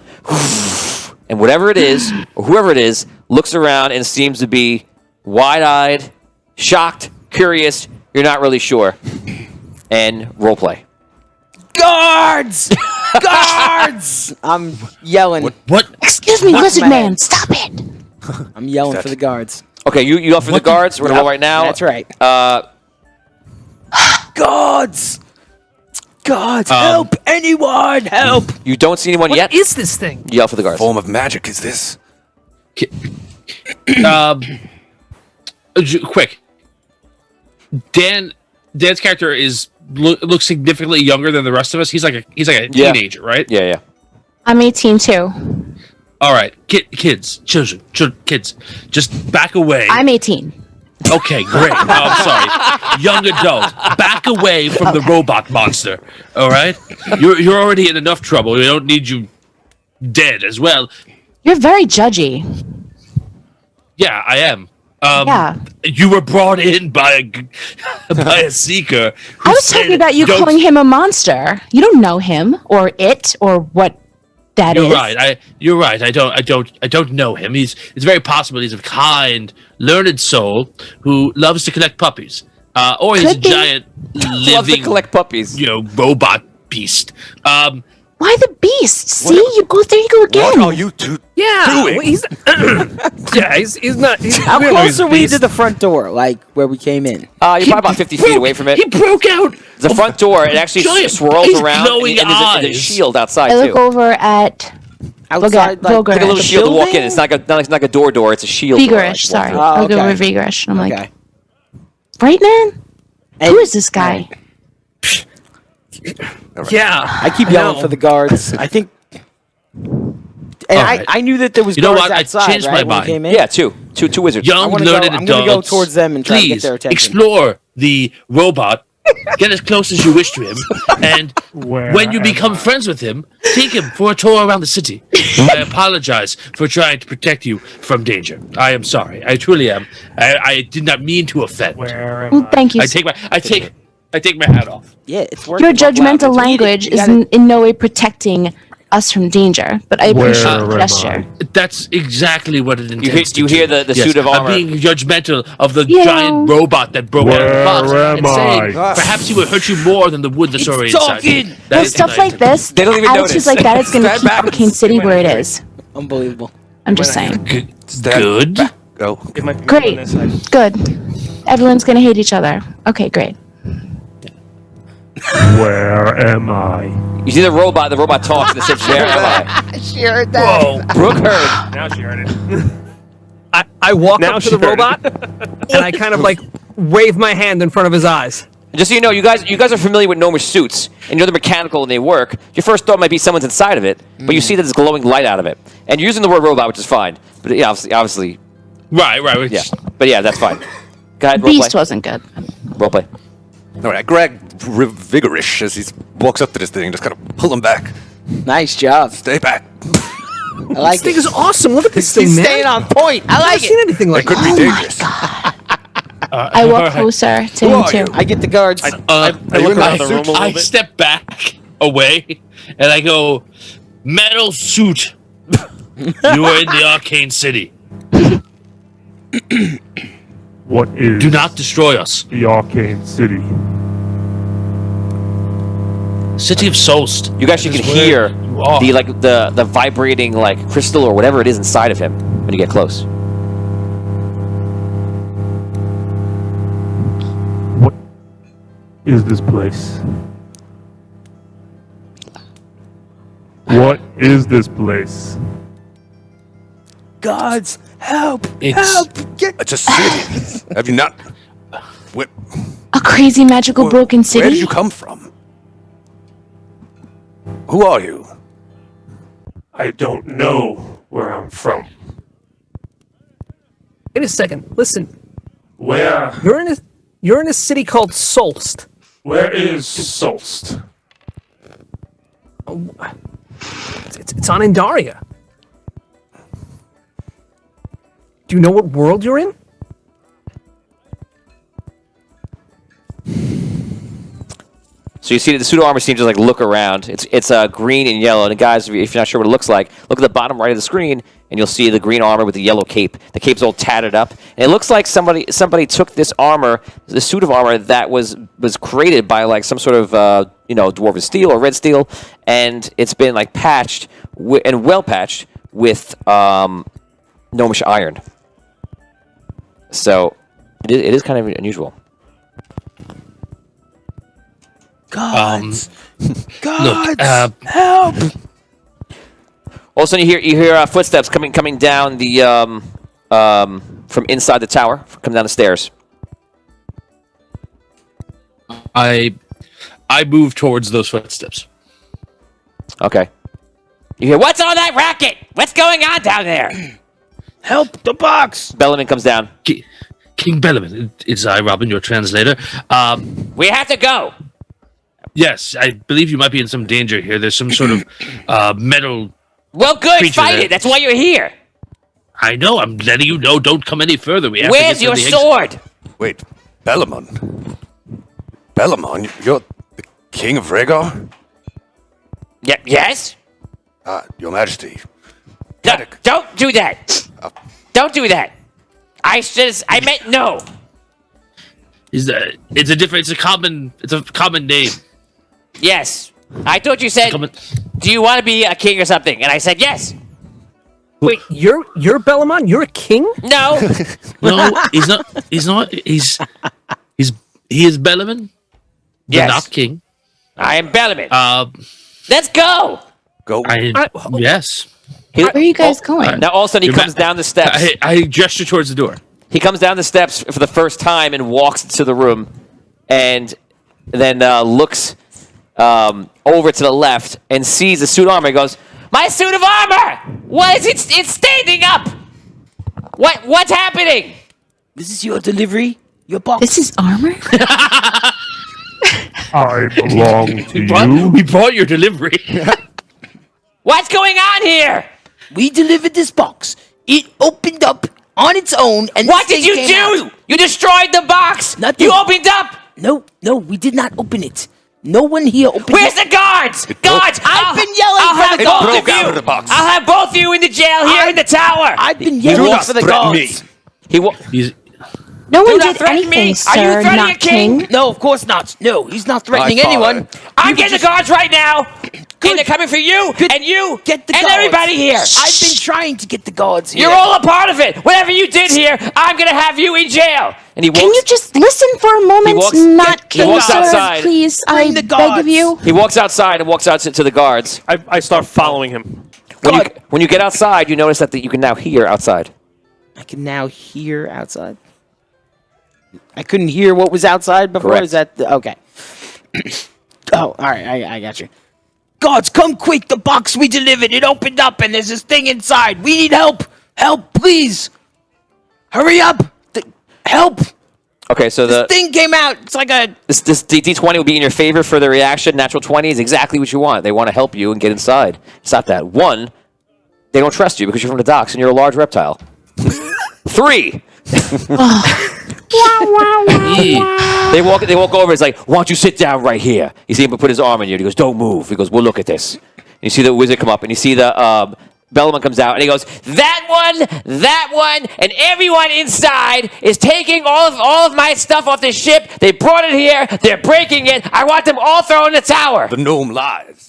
And whatever it is, or whoever it is, looks around and seems to be wide-eyed, shocked, curious. You're not really sure. And roleplay. Guards! Guards! I'm yelling. What? Excuse me, Wizard Man, stop it! I'm yelling for the guards. Okay, you yell for the guards. We're gonna roll right now. That's right. Guards! Guards, help! Anyone, help! You don't see anyone yet. What is this thing? You yell for the guards. Form of magic is this? Quick. Dan's character looks significantly younger than the rest of us. He's like a teenager, right? Yeah. I'm 18 too. All right, kids, children, kids, just back away. I'm 18. Okay, great. Oh, I'm sorry. Young adult, back away from the robot monster. All right, you're already in enough trouble. We don't need you dead as well. You're very judgy. Yeah, I am. Yeah. You were brought in by a seeker. I was talking about you calling him a monster. You don't know him or it or what that is. You're right. I don't know him. It's very possible he's a kind, learned soul who loves to collect puppies. Or he's a giant Loves to living collect puppies. Robot beast. Why the beast? See, there you go again. What are you two Yeah, doing? well, he's not. How close are we to the front door, like where we came in? You're probably about 50 feet away from it. He broke out. The front door, it actually Giant swirls eyes, around, glowing and there's a eyes. shield outside, I look too. over at Outside, Vulgar. Like a little The shield to walk in. building? It's not like a door, it's a shield. Vigorish, sorry. Oh, I'll go okay. over Vigorish. And I'm Okay. like, right, man? Who is this guy? Yeah, I keep yelling for the guards. I think... And All right. I knew that there was You know guards what? I outside, changed right, my when we mind. came in? Yeah, two wizards. Young, wanna learned go- adults. I'm gonna go towards them and try to get Please their attention. explore the robot. Get as close as you wish to him, and when you become friends with him, take him for a tour around the city. I apologize for trying to protect you from danger. I am sorry. I truly am. I did not mean to offend. Thank you. I take my hat off. Yeah, it's working. Your Wow, judgmental it's language you is gotta- in no way protecting us from danger, but I appreciate the gesture. That's exactly what it intends You to hear do. the suit of armor. I'm being judgmental of the Yeah. giant robot that broke out of the box and saying perhaps he will hurt you more than the wood that's already inside. talking! That Well, is stuff what I like intend. this, They don't even attitudes notice. like that is going to Stand keep back. Arcane City where it is. Unbelievable. I'm just saying. Good. Go. Great. Good. Everyone's going to hate each other. Okay, great. Where am I? You see the robot talks and it says, "Where am I?" She heard that. Whoa. Brooke heard. Now she heard it. I walk Now up to she the heard robot and I kind of like wave my hand in front of his eyes. Just so you know, you guys are familiar with gnomish suits, and you're the mechanical and they work. Your first thought might be someone's inside of it, but you see that there's glowing light out of it. And you're using the word robot, which is fine. But yeah, obviously, Right. yeah. But yeah, that's fine. Go ahead, Beast roleplay. wasn't good. Roleplay. All right, I grab Vigorish as he walks up to this thing, just kind of pull him back. Nice job. Stay back. I like This thing it. is awesome. Look at this He's thing, man. staying on point. I I've like never seen it. anything like It could this. be dangerous. I walk closer to him, too. I get the guards. I look around the room a little I bit. step back away and I go, metal suit. You are in the Arcane City. What is Do not destroy us. the Arcane City? City of Solst. You guys can That is hear where you are. the vibrating like crystal or whatever it is inside of him when you get close. Is this place? What is this place? Gods, help! It's- Help! Get It's a city. Have you not? Where, A crazy magical broken city? where did you come from? Who are you? I don't know where I'm from. Wait a second. Listen, Where you're in a city called Solst. where is Solst? It's on Indaria. Do you know what world you're in? So you see that the pseudo armor seems to like look around. It's green and yellow. And guys, if you're not sure what it looks like, look at the bottom right of the screen, and you'll see the green armor with the yellow cape. The cape's all tattered up, and it looks like somebody took this armor, the suit of armor that was created by like some sort of dwarven steel or red steel, and it's been like patched and well patched with gnomish iron. So it is kind of unusual. gods! Look, Help! All of a sudden, you hear footsteps coming down the from inside the tower, coming down the stairs. I move towards those footsteps. Okay. You hear, what's all that racket? What's going on down there? Help the box! Bellman comes down. King Bellaman, it's I, Robin, your translator. We have to go. Yes, I believe you might be in some danger here. There's some sort of metal. Well, good, Creature fight there. it. That's why you're here. I know. I'm letting you know. Don't come any further. We have Where's to your get to the exit. sword? Wait, Bellamon? Bellamon? You're the king of Rhaegar? Yes? Your Majesty. No, don't do that. Don't do that. I meant no. It's a common name. Yes. I thought you said, do you want to be a king or something? And I said yes. Wait, you're Bellamon? You're a king? No. No, he's not. He's not. He is Bellaman. The Yes. not king. I am Bellaman. Let's go. Go. Yes. Where are you guys going? Now, all of a sudden, he comes down the steps. I gesture towards the door. He comes down the steps for the first time and walks to the room, and then looks over to the left and sees the suit of armor. He goes, My suit of armor. What is it? It's standing up. What's happening? This is your delivery? Your box? This is armor? I belong to you. We brought your delivery. What's going on here? We delivered this box. It opened up on its own, and What this did you thing came do? out. You destroyed the box. Nothing. You opened up. No, we did not open it. No one here opened Where's it. the guards? Guards! I've been yelling I'll for have the both guards. of you. out of the box. I'll have both of you in the jail here in the tower. I've been Do yelling not for the threaten guards. me. he wa- He's, No one not did threaten me. anything, Are you sir. threatening a Not king? king. No, of course not. No, he's not threatening My father. anyone. I'm getting the guards right now. And they're coming for you and you Get the and guards. everybody here. I've been trying to get the guards here. You're all a part of it. Whatever you did here, I'm going to have you in jail. and he Can you walks. just listen for a moment? walks- Not he king, walks sir. outside. Please, Bring I the beg guards. of you. He walks outside and walks out to the guards. I start following him. When you get outside, you notice that you can now hear outside. I can now hear outside. I couldn't hear what was outside before. Correct. Is that okay? Oh, all right. I got you. Guards, come quick! The box we delivered, it opened up, and there's this thing inside. We need help! Help, please! Hurry up! Help! Okay, so This thing came out. It's like a. this D20 will be in your favor for the reaction. Natural 20 is exactly what you want. They want to help you and get inside. It's not that. 1, they don't trust you because you're from the docks and you're a large reptile. 3, they walk over. It's like, why don't you sit down right here? You see him put his arm on you. And he goes, don't move. He goes, we'll look at this. And you see the wizard come up, and you see the Bellman comes out, and he goes, that one, and everyone inside is taking all of my stuff off this ship. They brought it here. They're breaking it. I want them all thrown in the tower. The gnome lies.